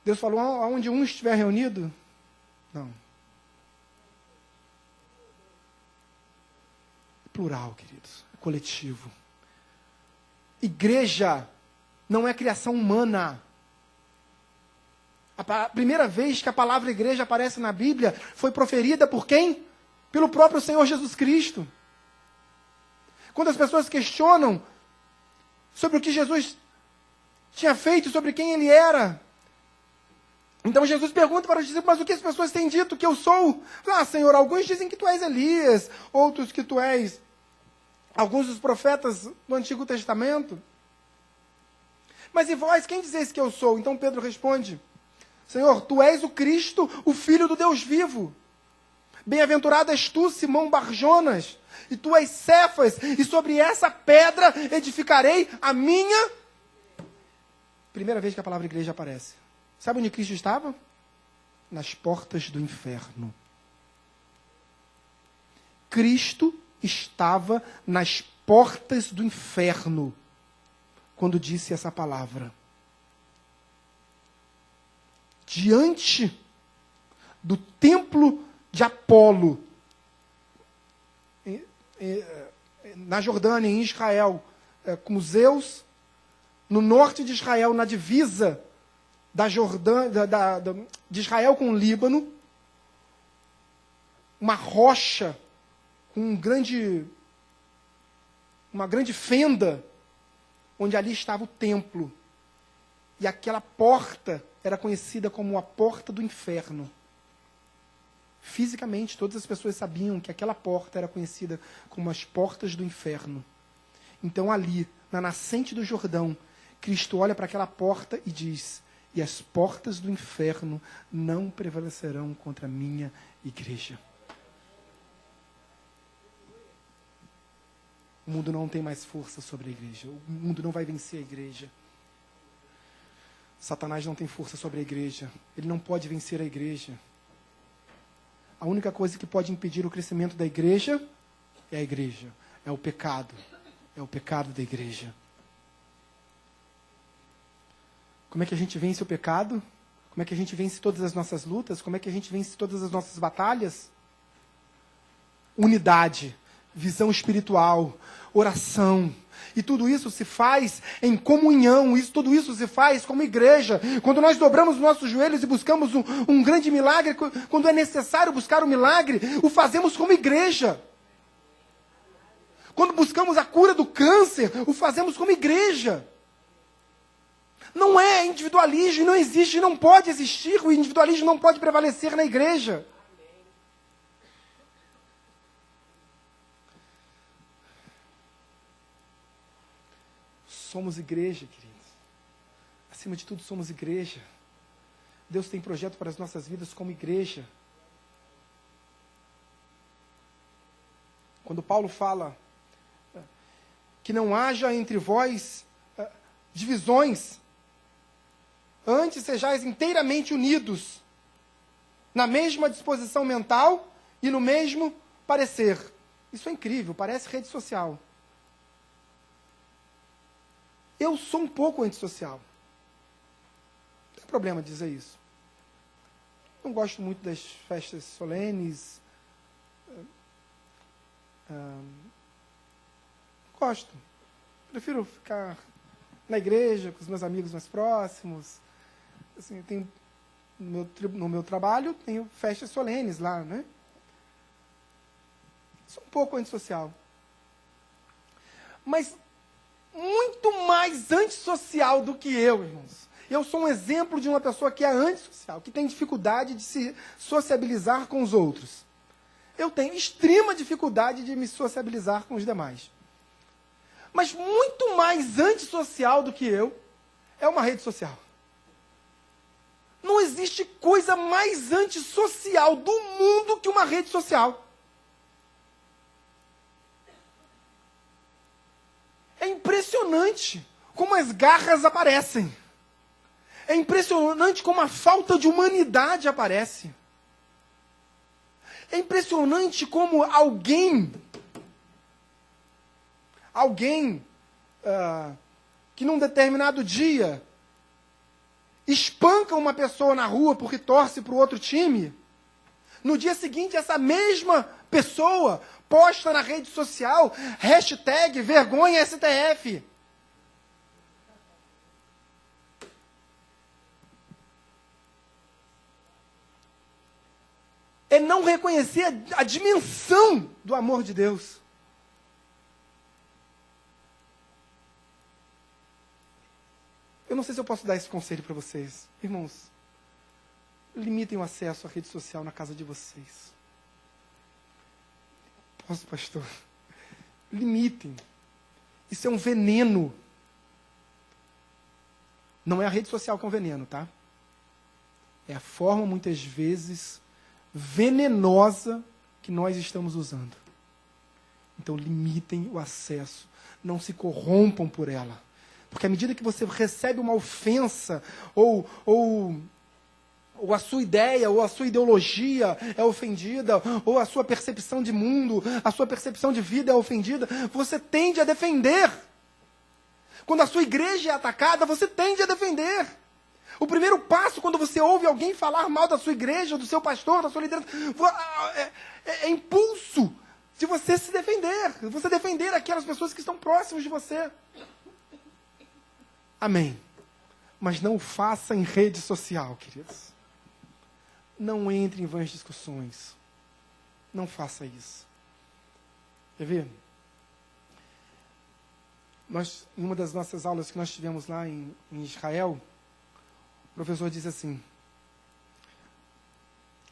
Deus falou, aonde um estiver reunido? Não. Plural, queridos. É coletivo. Igreja não é criação humana. A primeira vez que a palavra igreja aparece na Bíblia foi proferida por quem? Pelo próprio Senhor Jesus Cristo. Quando as pessoas questionam sobre o que Jesus tinha feito, sobre quem ele era, então Jesus pergunta para os discípulos, mas o que as pessoas têm dito que eu sou? Ah, Senhor, alguns dizem que tu és Elias, outros que tu és alguns dos profetas do Antigo Testamento. Mas e vós, quem dizeis que eu sou? Então Pedro responde, Senhor, tu és o Cristo, o Filho do Deus vivo. Bem-aventurado és tu, Simão Barjonas, e tu és Cefas, e sobre essa pedra edificarei a minha... Primeira vez que a palavra igreja aparece. Sabe onde Cristo estava? Nas portas do inferno. Cristo estava nas portas do inferno quando disse essa palavra. Diante do templo de Apolo, na Jordânia, em Israel, com Zeus, no norte de Israel, na divisa de Israel com o Líbano, uma rocha com uma grande fenda, onde ali estava o templo. E aquela porta era conhecida como a porta do inferno. Fisicamente, todas as pessoas sabiam que aquela porta era conhecida como as portas do inferno. Então ali, na nascente do Jordão, Cristo olha para aquela porta e diz, e as portas do inferno não prevalecerão contra a minha igreja. O mundo não tem mais força sobre a igreja. O mundo não vai vencer a igreja. Satanás não tem força sobre a igreja. Ele não pode vencer a igreja. A única coisa que pode impedir o crescimento da igreja é a igreja. É o pecado. É o pecado da igreja. Como é que a gente vence o pecado? Como é que a gente vence todas as nossas lutas? Como é que a gente vence todas as nossas batalhas? Unidade, visão espiritual, oração, E tudo isso se faz em comunhão, tudo isso se faz como igreja. Quando nós dobramos os nossos joelhos e buscamos um grande milagre, quando é necessário buscar um milagre, o fazemos como igreja. Quando buscamos a cura do câncer, o fazemos como igreja. Não é individualismo, não existe, não pode existir, o individualismo não pode prevalecer na igreja. Somos igreja, queridos. Acima de tudo, somos igreja. Deus tem projeto para as nossas vidas como igreja. Quando Paulo fala que não haja entre vós divisões, antes sejais inteiramente unidos, na mesma disposição mental e no mesmo parecer. Isso é incrível, parece rede social. Eu sou um pouco antissocial. Não tem problema dizer isso. Não gosto muito das festas solenes. Gosto. Prefiro ficar na igreja, com os meus amigos mais próximos. Assim, tenho, no meu trabalho, tenho festas solenes lá, né? Sou um pouco antissocial. Mas muito mais antissocial do que eu, irmãos. Eu sou um exemplo de uma pessoa que é antissocial, que tem dificuldade de se sociabilizar com os outros. Eu tenho extrema dificuldade de me sociabilizar com os demais. Mas muito mais antissocial do que eu é uma rede social. Não existe coisa mais antissocial do mundo que uma rede social. É impressionante como as garras aparecem. É impressionante como a falta de humanidade aparece. É impressionante como alguém que num determinado dia espanca uma pessoa na rua porque torce para o outro time, no dia seguinte essa mesma pessoa posta na rede social, #vergonha-STF. É não reconhecer a dimensão do amor de Deus. Eu não sei se eu posso dar esse conselho para vocês. Irmãos, limitem o acesso à rede social na casa de vocês. Posso, pastor? Limitem. Isso é um veneno. Não é a rede social que é um veneno, tá? É a forma, muitas vezes, venenosa que nós estamos usando. Então, limitem o acesso. Não se corrompam por ela. Porque à medida que você recebe uma ofensa, ou a sua ideia, ou a sua ideologia é ofendida, ou a sua percepção de mundo, a sua percepção de vida é ofendida, você tende a defender. Quando a sua igreja é atacada, você tende a defender. O primeiro passo, quando você ouve alguém falar mal da sua igreja, do seu pastor, da sua liderança, é impulso de você se defender. Você defender aquelas pessoas que estão próximas de você. Amém. Mas não o faça em rede social, queridos. Não entre em vãs discussões. Não faça isso. Quer ver? Em uma das nossas aulas que nós tivemos lá em Israel, o professor disse assim,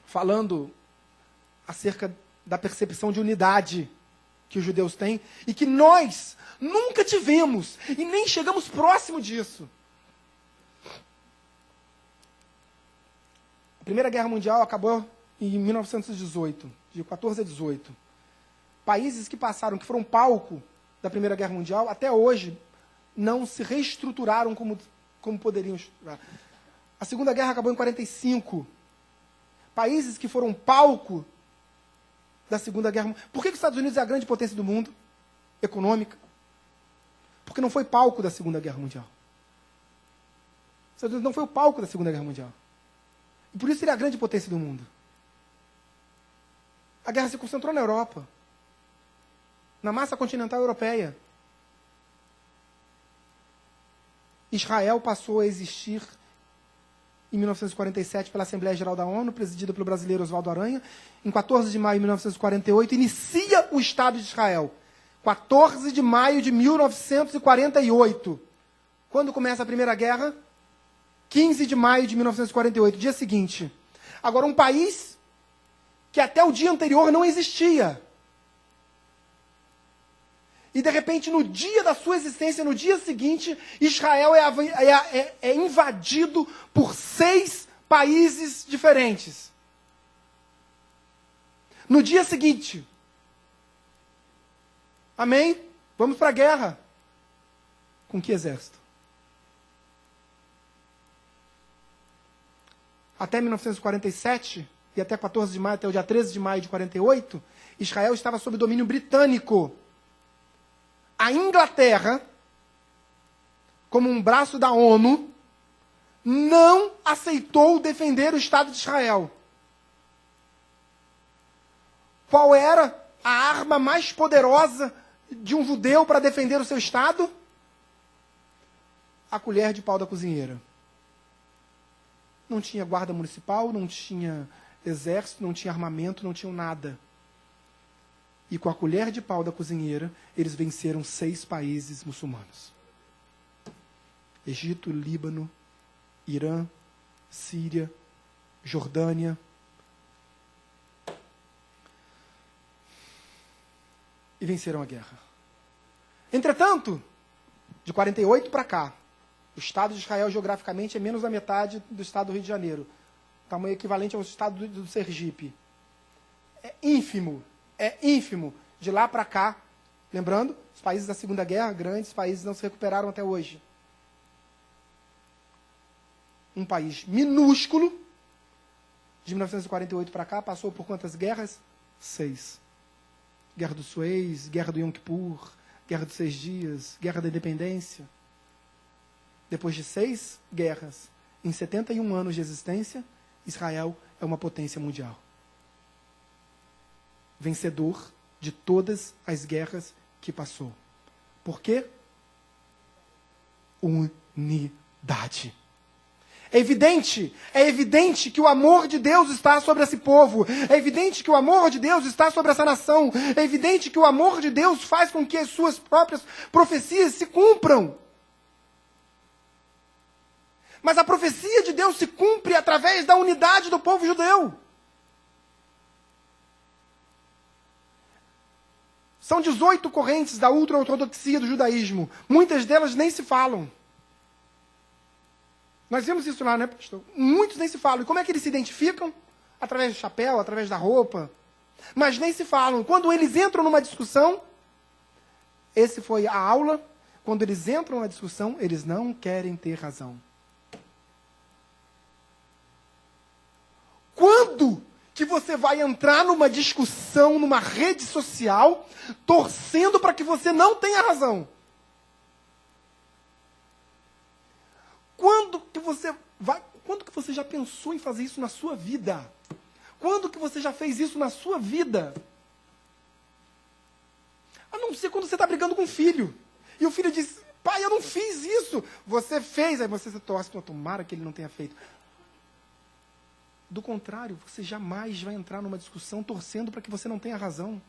falando acerca da percepção de unidade que os judeus têm, e que nós nunca tivemos, e nem chegamos próximo disso. A Primeira Guerra Mundial acabou em 1918, de 14 a 18. Países que passaram, que foram palco da Primeira Guerra Mundial, até hoje, não se reestruturaram como poderiam estruturar. A Segunda Guerra acabou em 45. Países que foram palco da Segunda Guerra Mundial. Por que os Estados Unidos é a grande potência do mundo econômica? Porque não foi palco da Segunda Guerra Mundial. Os Estados Unidos não foi o palco da Segunda Guerra Mundial. E por isso ele é a grande potência do mundo. A guerra se concentrou na Europa. Na massa continental europeia. Israel passou a existir em 1947 pela Assembleia Geral da ONU, presidida pelo brasileiro Oswaldo Aranha. Em 14 de maio de 1948, inicia o Estado de Israel. 14 de maio de 1948. Quando começa a Primeira Guerra? 15 de maio de 1948, dia seguinte. Agora, um país que até o dia anterior não existia. E, de repente, no dia da sua existência, no dia seguinte, Israel é invadido por 6 países diferentes. No dia seguinte. Amém? Vamos para a guerra. Com que exército? Até 1947, e até 14 de maio, até o dia 13 de maio de 48, Israel estava sob domínio britânico. A Inglaterra, como um braço da ONU, não aceitou defender o Estado de Israel. Qual era a arma mais poderosa de um judeu para defender o seu Estado? A colher de pau da cozinheira. Não tinha guarda municipal, não tinha exército, não tinha armamento, não tinha nada. E com a colher de pau da cozinheira, eles venceram 6 países muçulmanos. Egito, Líbano, Irã, Síria, Jordânia. E venceram a guerra. Entretanto, de 48 para cá, o Estado de Israel, geograficamente, é menos da metade do Estado do Rio de Janeiro. Tamanho equivalente ao Estado do Sergipe. É ínfimo. É ínfimo. De lá para cá, lembrando, os países da Segunda Guerra, grandes países, não se recuperaram até hoje. Um país minúsculo, de 1948 para cá, passou por quantas guerras? 6. Guerra do Suez, Guerra do Yom Kippur, Guerra dos 6 Dias, Guerra da Independência. Depois de 6 guerras, em 71 anos de existência, Israel é uma potência mundial. Vencedor de todas as guerras que passou. Por quê? Unidade. É evidente que o amor de Deus está sobre esse povo. É evidente que o amor de Deus está sobre essa nação. É evidente que o amor de Deus faz com que as suas próprias profecias se cumpram. Mas a profecia de Deus se cumpre através da unidade do povo judeu. São 18 correntes da ultra-ortodoxia do judaísmo. Muitas delas nem se falam. Nós vimos isso lá, né, pastor? Muitos nem se falam. E como é que eles se identificam? Através do chapéu, através da roupa. Mas nem se falam. Quando eles entram numa discussão, esse foi a aula, quando eles entram numa discussão, eles não querem ter razão. Quando que você vai entrar numa discussão, numa rede social, torcendo para que você não tenha razão? Quando que você já pensou em fazer isso na sua vida? Quando que você já fez isso na sua vida? A não ser quando você está brigando com o filho. E o filho diz, pai, eu não fiz isso. Você fez, aí você se torce, tomara que ele não tenha feito. Do contrário, você jamais vai entrar numa discussão torcendo para que você não tenha razão.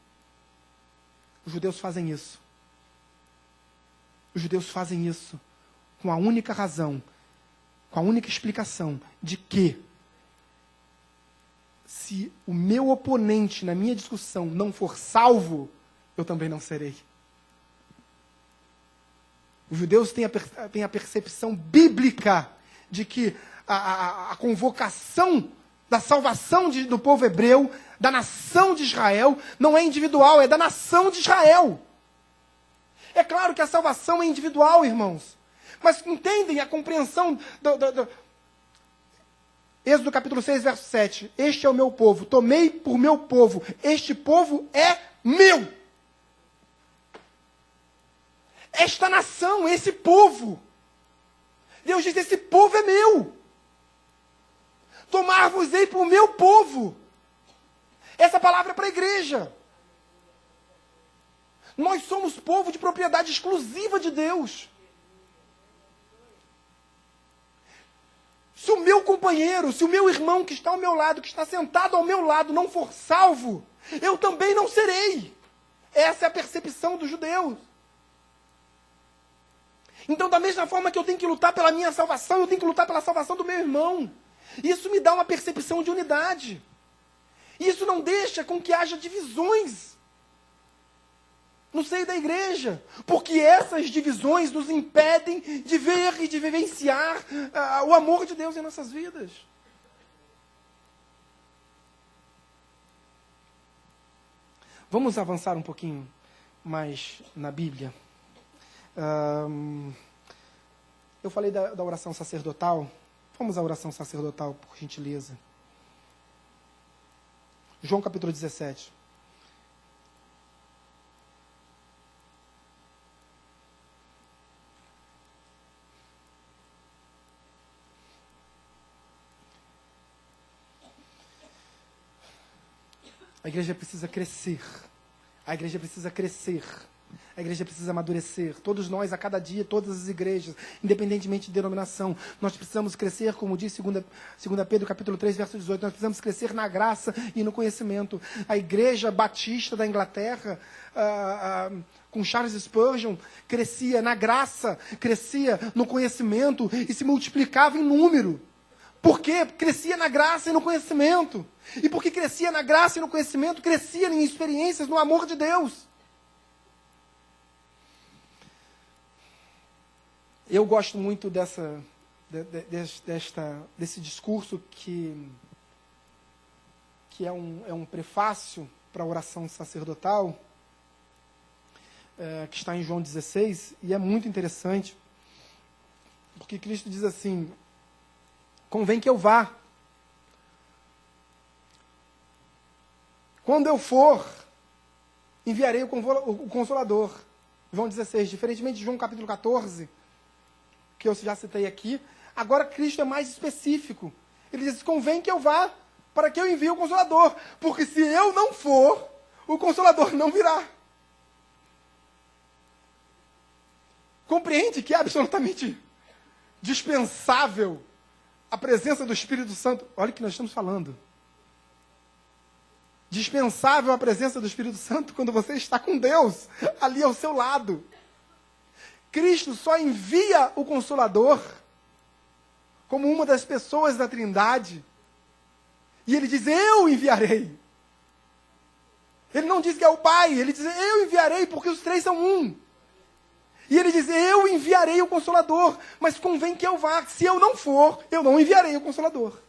Os judeus fazem isso. Os judeus fazem isso com a única razão, com a única explicação de que se o meu oponente na minha discussão não for salvo, eu também não serei. Os judeus têm a percepção bíblica de que a convocação da salvação do povo hebreu, da nação de Israel, não é individual, é da nação de Israel. É claro que a salvação é individual, irmãos. Mas entendem a compreensão do Êxodo capítulo 6, verso 7. Este é o meu povo, tomei por meu povo, este povo é meu. Esta nação, esse povo. Deus diz, esse povo é meu. Tomar-vos-ei por meu povo. Essa palavra é para a igreja. Nós somos povo de propriedade exclusiva de Deus. Se o meu companheiro, se o meu irmão que está ao meu lado, que está sentado ao meu lado, não for salvo, eu também não serei. Essa é a percepção dos judeus. Então, da mesma forma que eu tenho que lutar pela minha salvação, eu tenho que lutar pela salvação do meu irmão. Isso me dá uma percepção de unidade. Isso não deixa com que haja divisões no seio da igreja, porque essas divisões nos impedem de ver e de vivenciar o amor de Deus em nossas vidas. Vamos avançar um pouquinho mais na Bíblia. Eu falei da oração sacerdotal. Vamos à oração sacerdotal, por gentileza. João capítulo 17. A igreja precisa crescer. A igreja precisa crescer. A igreja precisa amadurecer. Todos nós, a cada dia, todas as igrejas, independentemente de denominação, nós precisamos crescer, como diz 2 Pedro capítulo 3, verso 18, nós precisamos crescer na graça e no conhecimento. A igreja batista da Inglaterra, com Charles Spurgeon, crescia na graça, crescia no conhecimento e se multiplicava em número. Por quê? Crescia na graça e no conhecimento. E porque crescia na graça e no conhecimento, crescia em experiências no amor de Deus. Eu gosto muito desse discurso que é um prefácio para a oração sacerdotal, que está em João 16, e é muito interessante, porque Cristo diz assim: convém que eu vá. Quando eu for, enviarei o Consolador. João 16, diferentemente de João capítulo 14, que eu já citei aqui, agora Cristo é mais específico. Ele diz: convém que eu vá, para que eu envie o Consolador. Porque se eu não for, o Consolador não virá. Compreende que é absolutamente dispensável a presença do Espírito Santo. Olha o que nós estamos falando. Dispensável a presença do Espírito Santo quando você está com Deus ali ao seu lado. Cristo só envia o Consolador como uma das pessoas da Trindade. E ele diz: eu enviarei. Ele não diz que é o Pai, ele diz: eu enviarei, porque os três são um. E ele diz: eu enviarei o Consolador, mas convém que eu vá. Se eu não for, eu não enviarei o Consolador.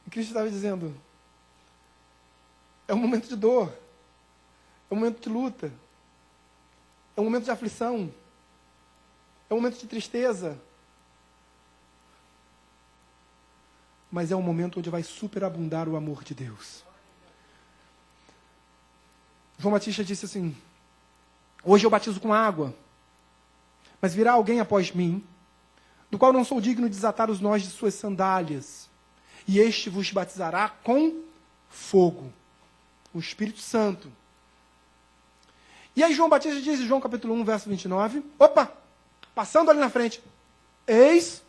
E Cristo estava dizendo: é um momento de dor, é um momento de luta, é um momento de aflição, é um momento de tristeza, mas é um momento onde vai superabundar o amor de Deus. João Batista disse assim: hoje eu batizo com água, mas virá alguém após mim, do qual não sou digno de desatar os nós de suas sandálias, e este vos batizará com fogo, o Espírito Santo. E aí João Batista diz em João capítulo 1, verso 29, passando ali na frente: eis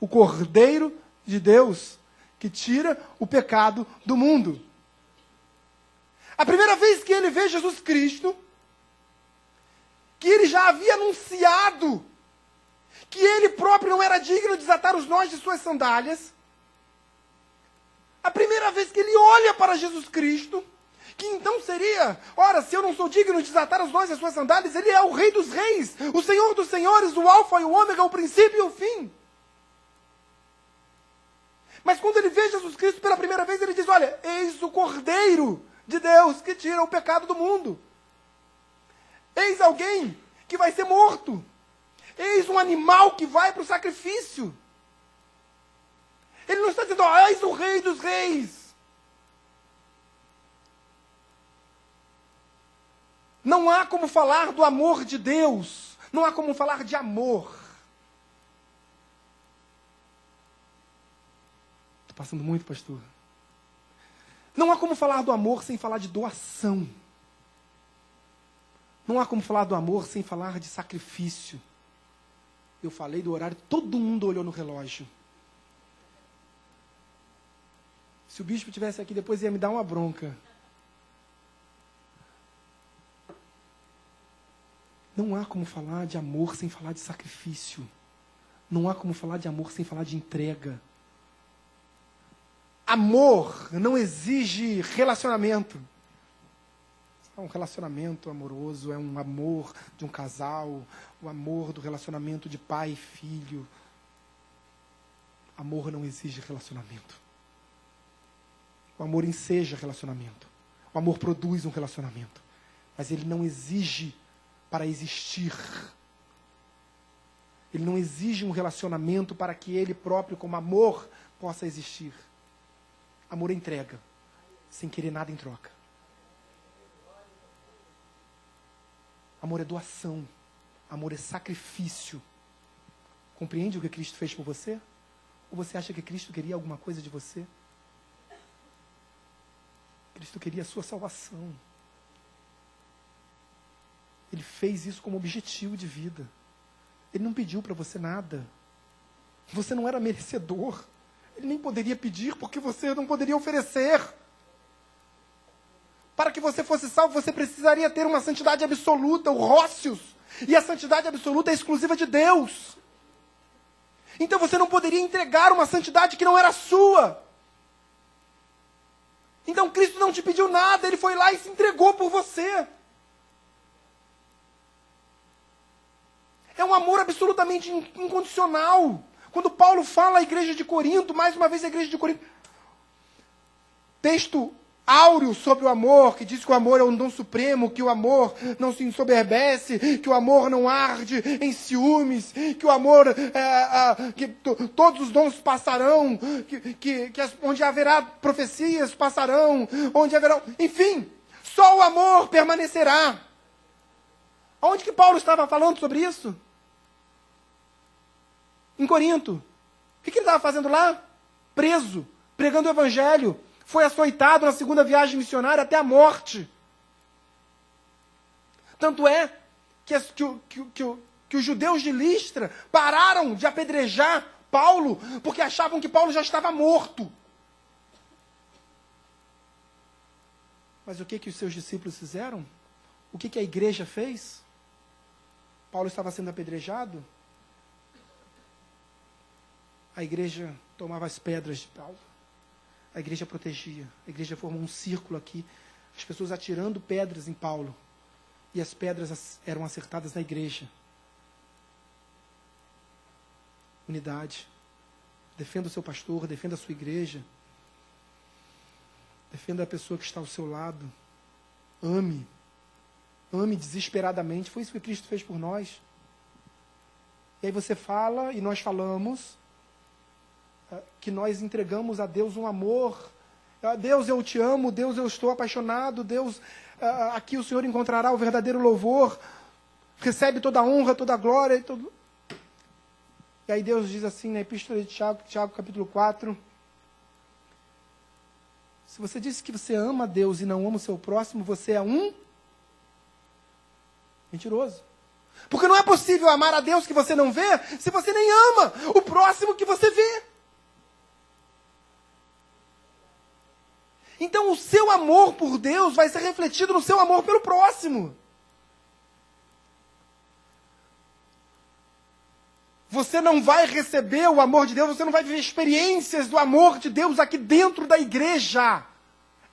o Cordeiro de Deus, que tira o pecado do mundo. A primeira vez que ele vê Jesus Cristo, que ele já havia anunciado que ele próprio não era digno de desatar os nós de suas sandálias, a primeira vez que ele olha para Jesus Cristo, que então seria: ora, se eu não sou digno de desatar os nós das suas sandálias, ele é o Rei dos Reis, o Senhor dos Senhores, o Alfa e o Ômega, o princípio e o fim. Mas quando ele vê Jesus Cristo pela primeira vez, ele diz: olha, eis o Cordeiro de Deus que tira o pecado do mundo. Eis alguém que vai ser morto. Eis um animal que vai para o sacrifício. Ele não está dizendo: eis o Rei dos Reis. Não há como falar do amor de Deus. Não há como falar de amor. Estou passando muito, pastor. Não há como falar do amor sem falar de doação. Não há como falar do amor sem falar de sacrifício. Eu falei do horário, todo mundo olhou no relógio. Se o bispo estivesse aqui depois ia me dar uma bronca. Não há como falar de amor sem falar de sacrifício. Não há como falar de amor sem falar de entrega. Amor não exige relacionamento. Um relacionamento amoroso é um amor de um casal, o amor do relacionamento de pai e filho. Amor não exige relacionamento. O amor enseja relacionamento. O amor produz um relacionamento. Mas ele não exige para existir. Ele não exige um relacionamento para que ele próprio, como amor, possa existir. Amor é entrega, sem querer nada em troca. Amor é doação. Amor é sacrifício. Compreende o que Cristo fez por você? Ou você acha que Cristo queria alguma coisa de você? Cristo queria a sua salvação. Ele fez isso como objetivo de vida. Ele não pediu para você nada. Você não era merecedor. Ele nem poderia pedir porque você não poderia oferecer. Para que você fosse salvo, você precisaria ter uma santidade absoluta, o Rócius. E a santidade absoluta é exclusiva de Deus. Então você não poderia entregar uma santidade que não era sua. Então Cristo não te pediu nada, Ele foi lá e se entregou por você. É um amor absolutamente incondicional. Quando Paulo fala à igreja de Corinto, mais uma vez a igreja de Corinto, texto áureo sobre o amor, que diz que o amor é um dom supremo, que o amor não se ensoberbece, que o amor não arde em ciúmes, que o amor, todos os dons passarão, onde haverá profecias passarão, onde haverá, enfim, só o amor permanecerá. Onde que Paulo estava falando sobre isso? Em Corinto. O que ele estava fazendo lá? Preso, pregando o evangelho. Foi açoitado na segunda viagem missionária até a morte. Tanto é que os judeus de Listra pararam de apedrejar Paulo, porque achavam que Paulo já estava morto. Mas o que os seus discípulos fizeram? O que a igreja fez? Paulo estava sendo apedrejado. A igreja tomava as pedras de Paulo. A igreja protegia. A igreja formou um círculo aqui. As pessoas atirando pedras em Paulo. E as pedras eram acertadas na igreja. Unidade. Defenda o seu pastor, defenda a sua igreja. Defenda a pessoa que está ao seu lado. Ame. Ame desesperadamente. Foi isso que Cristo fez por nós. E aí você fala, e nós falamos, que nós entregamos a Deus um amor. Deus, eu te amo. Deus, eu estou apaixonado. Deus, aqui o Senhor encontrará o verdadeiro louvor. Recebe toda a honra, toda a glória. E aí Deus diz assim na Epístola de Tiago capítulo 4. Se você disse que você ama a Deus e não ama o seu próximo, você é um mentiroso. Porque não é possível amar a Deus que você não vê, se você nem ama o próximo que você vê. Então o seu amor por Deus vai ser refletido no seu amor pelo próximo. Você não vai receber o amor de Deus, você não vai viver experiências do amor de Deus aqui dentro da igreja.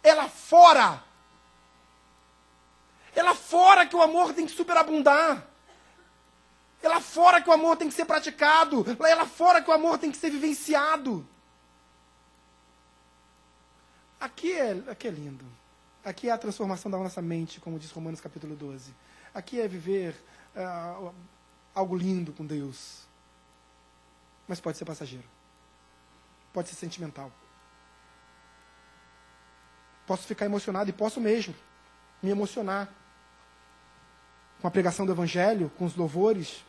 É lá fora. É lá fora que o amor tem que superabundar. É lá fora que o amor tem que ser praticado. É lá fora que o amor tem que ser vivenciado. Aqui é lindo. Aqui é a transformação da nossa mente, como diz Romanos capítulo 12. Aqui é viver algo lindo com Deus. Mas pode ser passageiro. Pode ser sentimental. Posso ficar emocionado, e posso mesmo me emocionar com a pregação do Evangelho, com os louvores.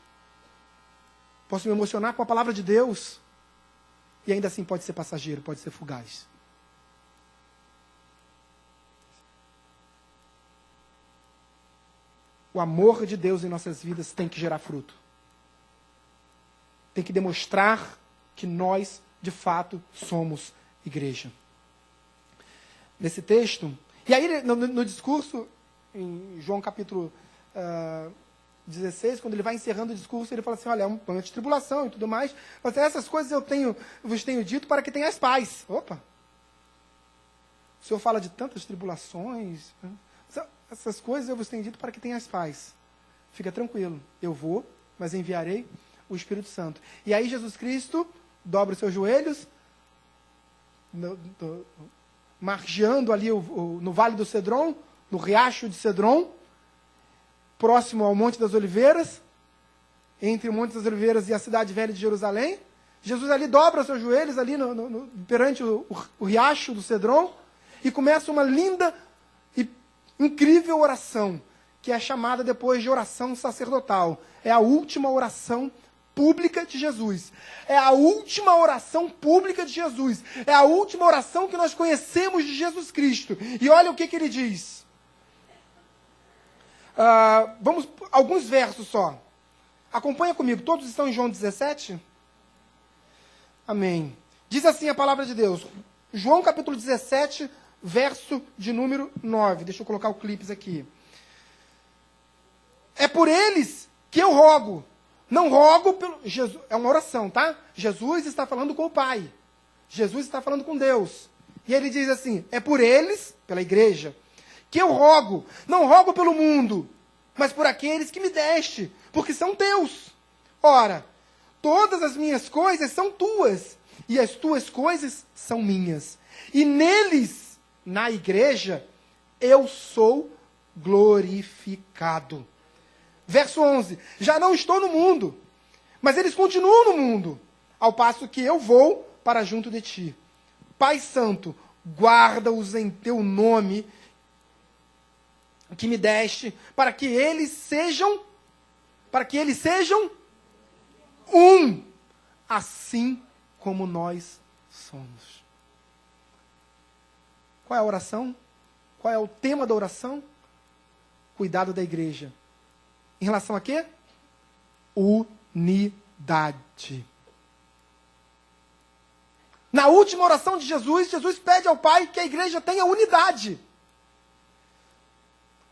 Posso me emocionar com a palavra de Deus. E ainda assim pode ser passageiro, pode ser fugaz. O amor de Deus em nossas vidas tem que gerar fruto. tem que demonstrar que nós, de fato, somos igreja. Nesse texto, e aí no discurso, em João capítulo 16, quando ele vai encerrando o discurso, ele fala assim, olha, é um momento de tribulação e tudo mais, mas essas coisas vos tenho dito para que tenhais paz. Opa! O Senhor fala de tantas tribulações, né? Essas coisas eu vos tenho dito para que tenhais paz. Fica tranquilo, eu vou, mas enviarei o Espírito Santo. E aí Jesus Cristo dobra os seus joelhos, margeando ali no Vale do Cedron, no riacho de Cedron, próximo ao Monte das Oliveiras, entre o Monte das Oliveiras e a cidade velha de Jerusalém. Jesus ali dobra os seus joelhos ali perante o riacho do Cedron e começa uma linda e incrível oração, que é chamada depois de oração sacerdotal. É a última oração pública de Jesus. É a última oração pública de Jesus. É a última oração que nós conhecemos de Jesus Cristo. E olha o que ele diz. Vamos, alguns versos só. Acompanha comigo. Todos estão em João 17? Amém. Diz assim a palavra de Deus. João capítulo 17, verso de número 9. Deixa eu colocar o clipe aqui. É por eles que eu rogo. Não rogo pelo... Jesus, é uma oração, tá? Jesus está falando com o Pai. Jesus está falando com Deus. E ele diz assim, é por eles, pela igreja, que eu rogo. Não rogo pelo mundo, mas por aqueles que me deste, porque são teus. Ora, todas as minhas coisas são tuas, e as tuas coisas são minhas. E neles, na igreja, eu sou glorificado. Verso 11, já não estou no mundo, mas eles continuam no mundo, ao passo que eu vou para junto de ti. Pai Santo, guarda-os em teu nome, que me deste, para que eles sejam um, assim como nós somos. Qual é a oração? Qual é o tema da oração? Cuidado da igreja. Em relação a quê? Unidade. Na última oração de Jesus, Jesus pede ao Pai que a igreja tenha unidade.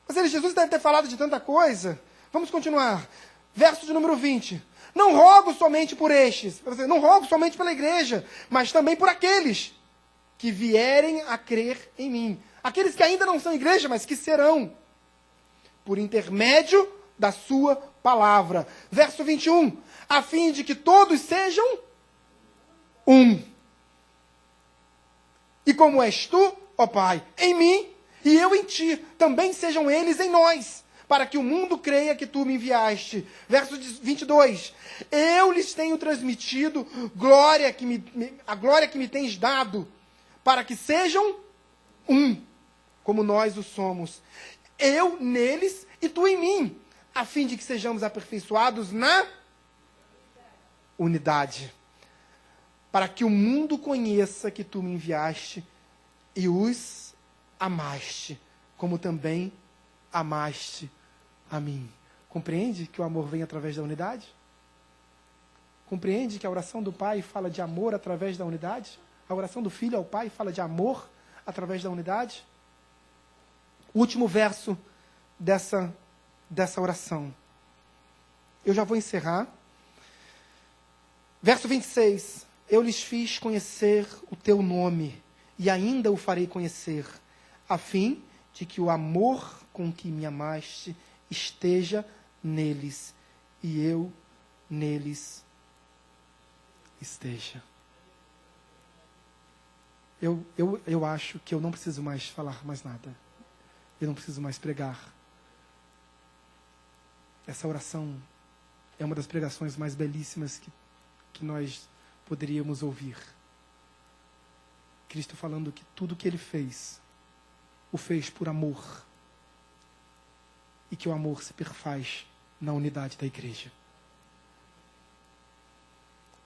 Mas Jesus deve ter falado de tanta coisa. Vamos continuar. Verso de número 20. Não rogo somente por estes, não rogo somente pela igreja, mas também por aqueles que vierem a crer em mim. Aqueles que ainda não são igreja, mas que serão. Por intermédio da sua palavra. Verso 21. A fim de que todos sejam um. E como és tu, ó Pai, em mim e eu em ti, também sejam eles em nós, para que o mundo creia que tu me enviaste. Verso 22. Eu lhes tenho transmitido a glória que me tens dado, para que sejam um, como nós o somos. Eu neles e tu em mim, a fim de que sejamos aperfeiçoados na unidade, para que o mundo conheça que tu me enviaste e os amaste, como também amaste a mim. Compreende que o amor vem através da unidade? Compreende que a oração do Pai fala de amor através da unidade? A oração do Filho ao Pai fala de amor através da unidade? O último verso dessa oração. Eu já vou encerrar. Verso 26. Eu lhes fiz conhecer o teu nome, e ainda o farei conhecer, a fim de que o amor com que me amaste esteja neles, e eu neles esteja. Eu acho que eu não preciso mais falar mais nada. Eu não preciso mais pregar. Essa oração é uma das pregações mais belíssimas que nós poderíamos ouvir. Cristo falando que tudo que ele fez, o fez por amor. E que o amor se perfaz na unidade da igreja.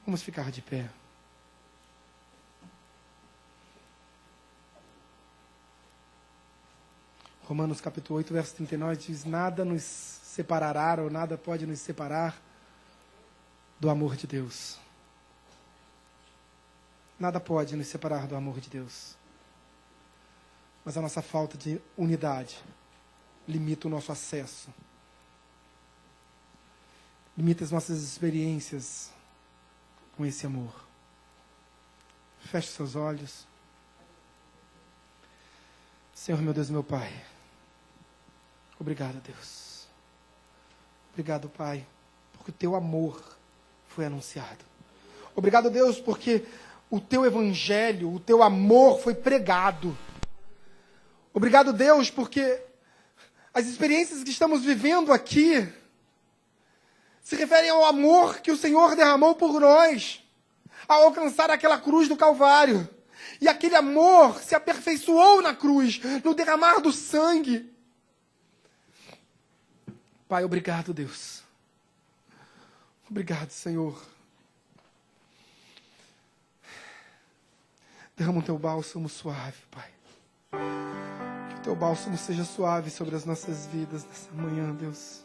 Vamos ficar de pé. Romanos capítulo 8, verso 39 diz: nada nos separará, ou nada pode nos separar do amor de Deus. Nada pode nos separar do amor de Deus. Mas a nossa falta de unidade limita o nosso acesso. Limita as nossas experiências com esse amor. Feche seus olhos. Senhor, meu Deus e meu Pai. Obrigado, Deus. Obrigado, Pai, porque o Teu amor foi anunciado. Obrigado, Deus, porque o Teu evangelho, o Teu amor foi pregado. Obrigado, Deus, porque as experiências que estamos vivendo aqui se referem ao amor que o Senhor derramou por nós, ao alcançar aquela cruz do Calvário. E aquele amor se aperfeiçoou na cruz, no derramar do sangue. Pai, obrigado, Deus. Obrigado, Senhor. Derrama o Teu bálsamo suave, Pai. Que o Teu bálsamo seja suave sobre as nossas vidas nessa manhã, Deus.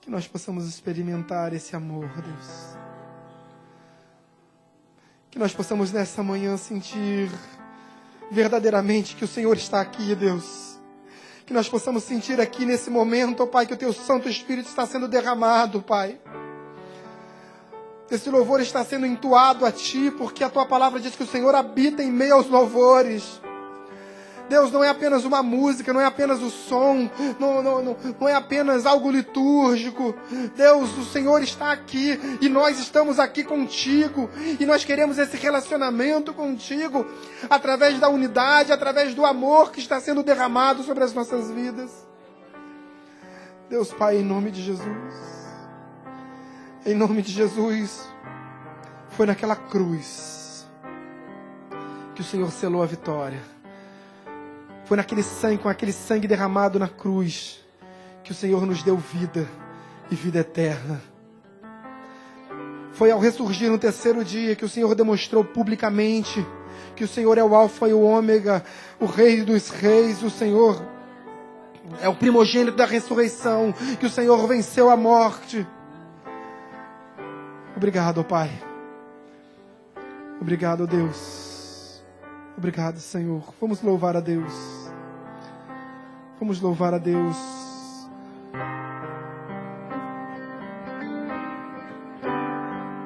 Que nós possamos experimentar esse amor, Deus. Que nós possamos nessa manhã sentir verdadeiramente que o Senhor está aqui, Deus. Que nós possamos sentir aqui nesse momento, ó Pai, que o Teu Santo Espírito está sendo derramado, Pai. Esse louvor está sendo entoado a Ti, porque a Tua palavra diz que o Senhor habita em meio aos louvores. Deus, não é apenas uma música, não é apenas o som, não é apenas algo litúrgico. Deus, o Senhor está aqui e nós estamos aqui contigo. E nós queremos esse relacionamento contigo através da unidade, através do amor que está sendo derramado sobre as nossas vidas. Deus, Pai, em nome de Jesus. Em nome de Jesus. Foi naquela cruz que o Senhor selou a vitória. Foi naquele sangue, com aquele sangue derramado na cruz, que o Senhor nos deu vida e vida eterna. Foi ao ressurgir no terceiro dia que o Senhor demonstrou publicamente que o Senhor é o Alfa e o Ômega, o Rei dos Reis, o Senhor é o primogênito da ressurreição, que o Senhor venceu a morte. Obrigado, Pai. Obrigado, Deus. Obrigado, Senhor. Vamos louvar a Deus. Vamos louvar a Deus.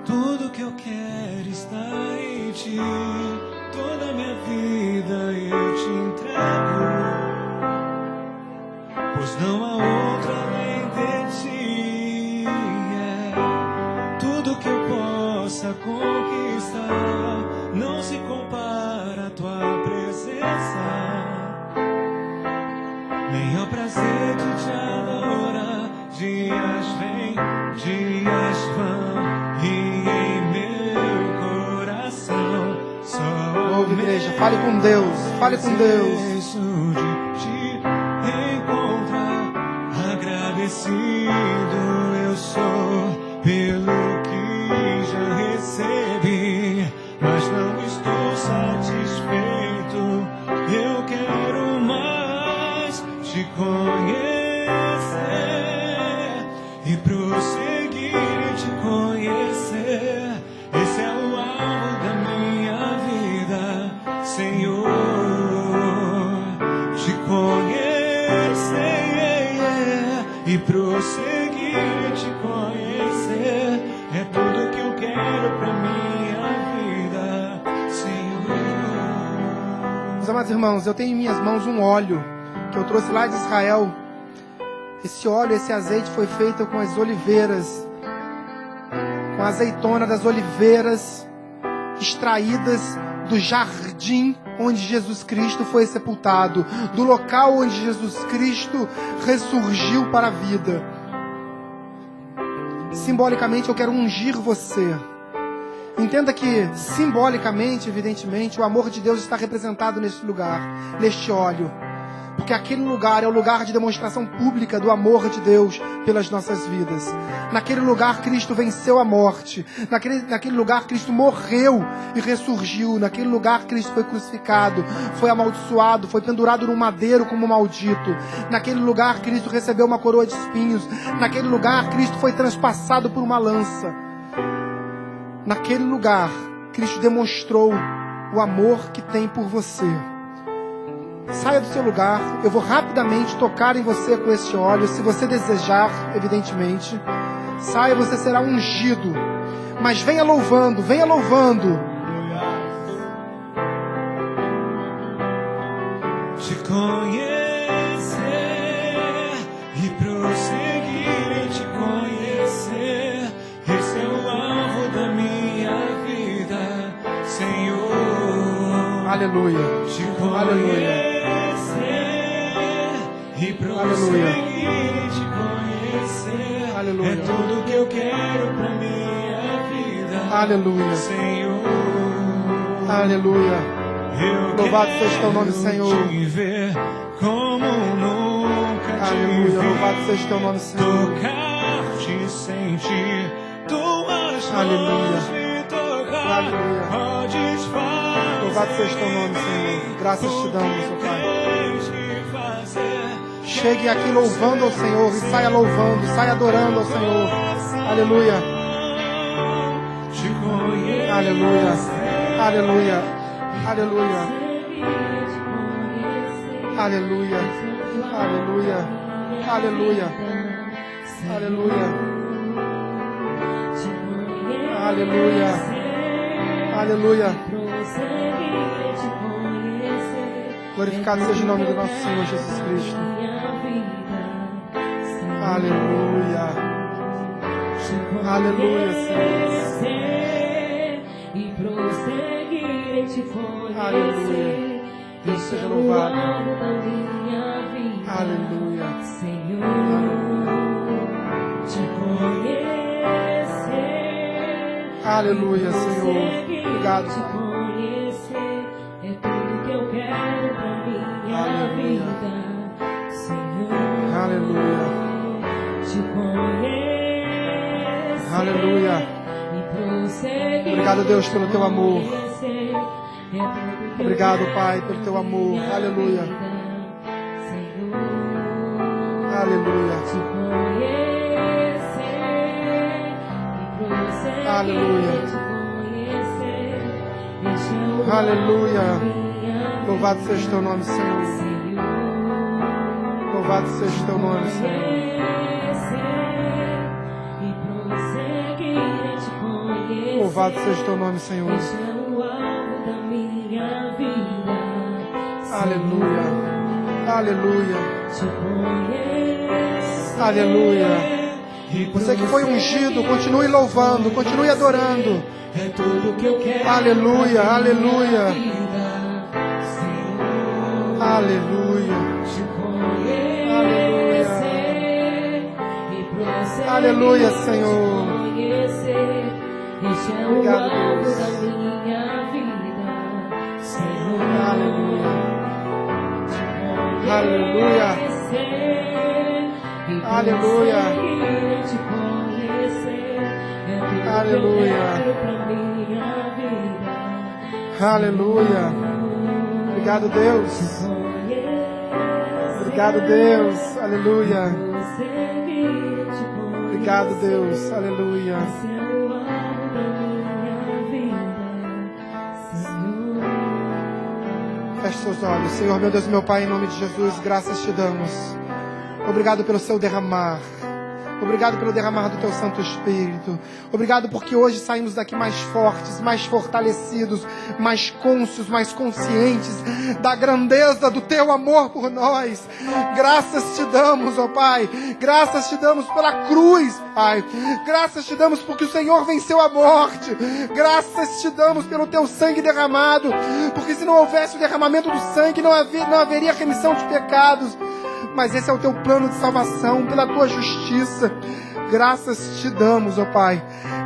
Tudo que eu quero está em Ti. Toda a minha vida eu Te entrego. Pois não há outra além de Ti. Tudo que eu possa conquistar não se compara à Tua presença, nem ao prazer de Te adorar. Dias vêm, dias vão, e em meu coração só Ouve, igreja, fale com Deus, fale com Deus. desejo de Te encontrar. Agradecido eu sou pelo que já recebi, mas não estou satisfeito. Eu quero mais Te conhecer e prosseguir em Te conhecer. Esse é o alvo da minha vida, Senhor. Te conhecer e prosseguir em Te conhecer é tudo que eu quero pra minha vida, Senhor. Meus amados irmãos, eu tenho em minhas mãos um óleo que eu trouxe lá de Israel. Esse óleo, esse azeite foi feito com as oliveiras, com a azeitona das oliveiras extraídas do jardim onde Jesus Cristo foi sepultado, do local onde Jesus Cristo ressurgiu para a vida. Simbolicamente eu quero ungir você. Entenda que simbolicamente, evidentemente, o amor de Deus está representado neste lugar, neste óleo. Porque aquele lugar é o lugar de demonstração pública do amor de Deus pelas nossas vidas. Naquele lugar Cristo venceu a morte. Naquele lugar Cristo morreu e ressurgiu. Naquele lugar Cristo foi crucificado, foi amaldiçoado, foi pendurado num madeiro como maldito. Naquele lugar Cristo recebeu uma coroa de espinhos. Naquele lugar Cristo foi transpassado por uma lança. Naquele lugar, Cristo demonstrou o amor que tem por você. Saia do seu lugar, eu vou rapidamente tocar em você com esse óleo. Se você desejar, evidentemente, saia, você será ungido. Mas venha louvando, venha louvando. Te conhecer e prosseguir em te conhecer. Esse é o alvo da minha vida, Senhor. Aleluia. Te conhecer e prosseguir em te conhecer. Aleluia. É tudo que eu quero pra minha vida, Aleluia. Senhor. Aleluia. Eu Louvado seja o teu nome, Senhor. te ver como nunca te Aleluia. vi. Louvado seja o teu nome, Senhor. Tocar-te, sentir tuas Aleluia. mãos me tocar. Aleluia. Podes fazer. Louvado seja o teu nome, Senhor. Graças te damos, ó Pai. Chegue aqui louvando ao Senhor e saia louvando, saia adorando ao Senhor. Aleluia. Aleluia. Aleluia. Aleluia. Aleluia. Aleluia. Aleluia. Aleluia. Aleluia. Aleluia. Glorificado seja o nome do nosso Senhor Jesus Cristo. Aleluia. Aleluia, Senhor. Aleluia. Deus seja louvado. Aleluia. Aleluia, Senhor. Obrigado, Pai. Aleluia. Aleluia. Obrigado, Deus, pelo teu amor. Obrigado, Pai, pelo teu amor. Aleluia. Aleluia. Aleluia. Aleluia. Louvado seja o teu nome, Senhor. Louvado seja o teu nome, Senhor. Louvado seja o teu nome, Senhor. Aleluia. Aleluia. Aleluia. Você que foi ungido, continue louvando, continue adorando. Aleluia, aleluia. Aleluia. Aleluia. Aleluia, Senhor. Obrigado, Deus. Aleluia. Aleluia. Aleluia. Aleluia. Aleluia. Obrigado, Deus. Obrigado, Deus. Aleluia. Obrigado, Deus. Aleluia. Feche seus olhos. Senhor, meu Deus, meu Pai, em nome de Jesus, graças te damos. Obrigado pelo seu derramar. Obrigado pelo derramar do teu Santo Espírito. Obrigado porque hoje saímos daqui mais fortes, mais fortalecidos, mais cônscios, mais conscientes da grandeza do teu amor por nós. Graças te damos, ó Pai. Graças te damos pela cruz, Pai. Graças te damos porque o Senhor venceu a morte. Graças te damos pelo teu sangue derramado. Porque se não houvesse o derramamento do sangue, não haveria remissão de pecados. Mas esse é o teu plano de salvação, pela tua justiça. Graças te damos, ó Pai.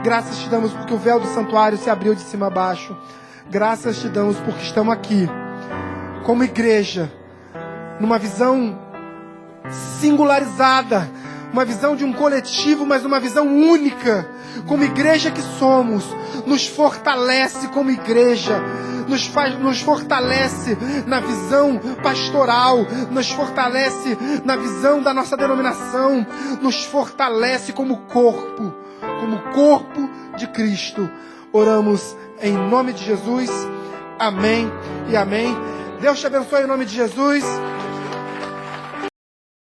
Graças te damos porque o véu do santuário se abriu de cima a baixo. Graças te damos porque estamos aqui, como igreja, numa visão singularizada, uma visão de um coletivo, mas uma visão única. Como igreja que somos, nos fortalece como igreja. Nos fortalece na visão pastoral, nos fortalece na visão da nossa denominação, nos fortalece como corpo de Cristo. Oramos em nome de Jesus. Amém e amém. Deus te abençoe em nome de Jesus.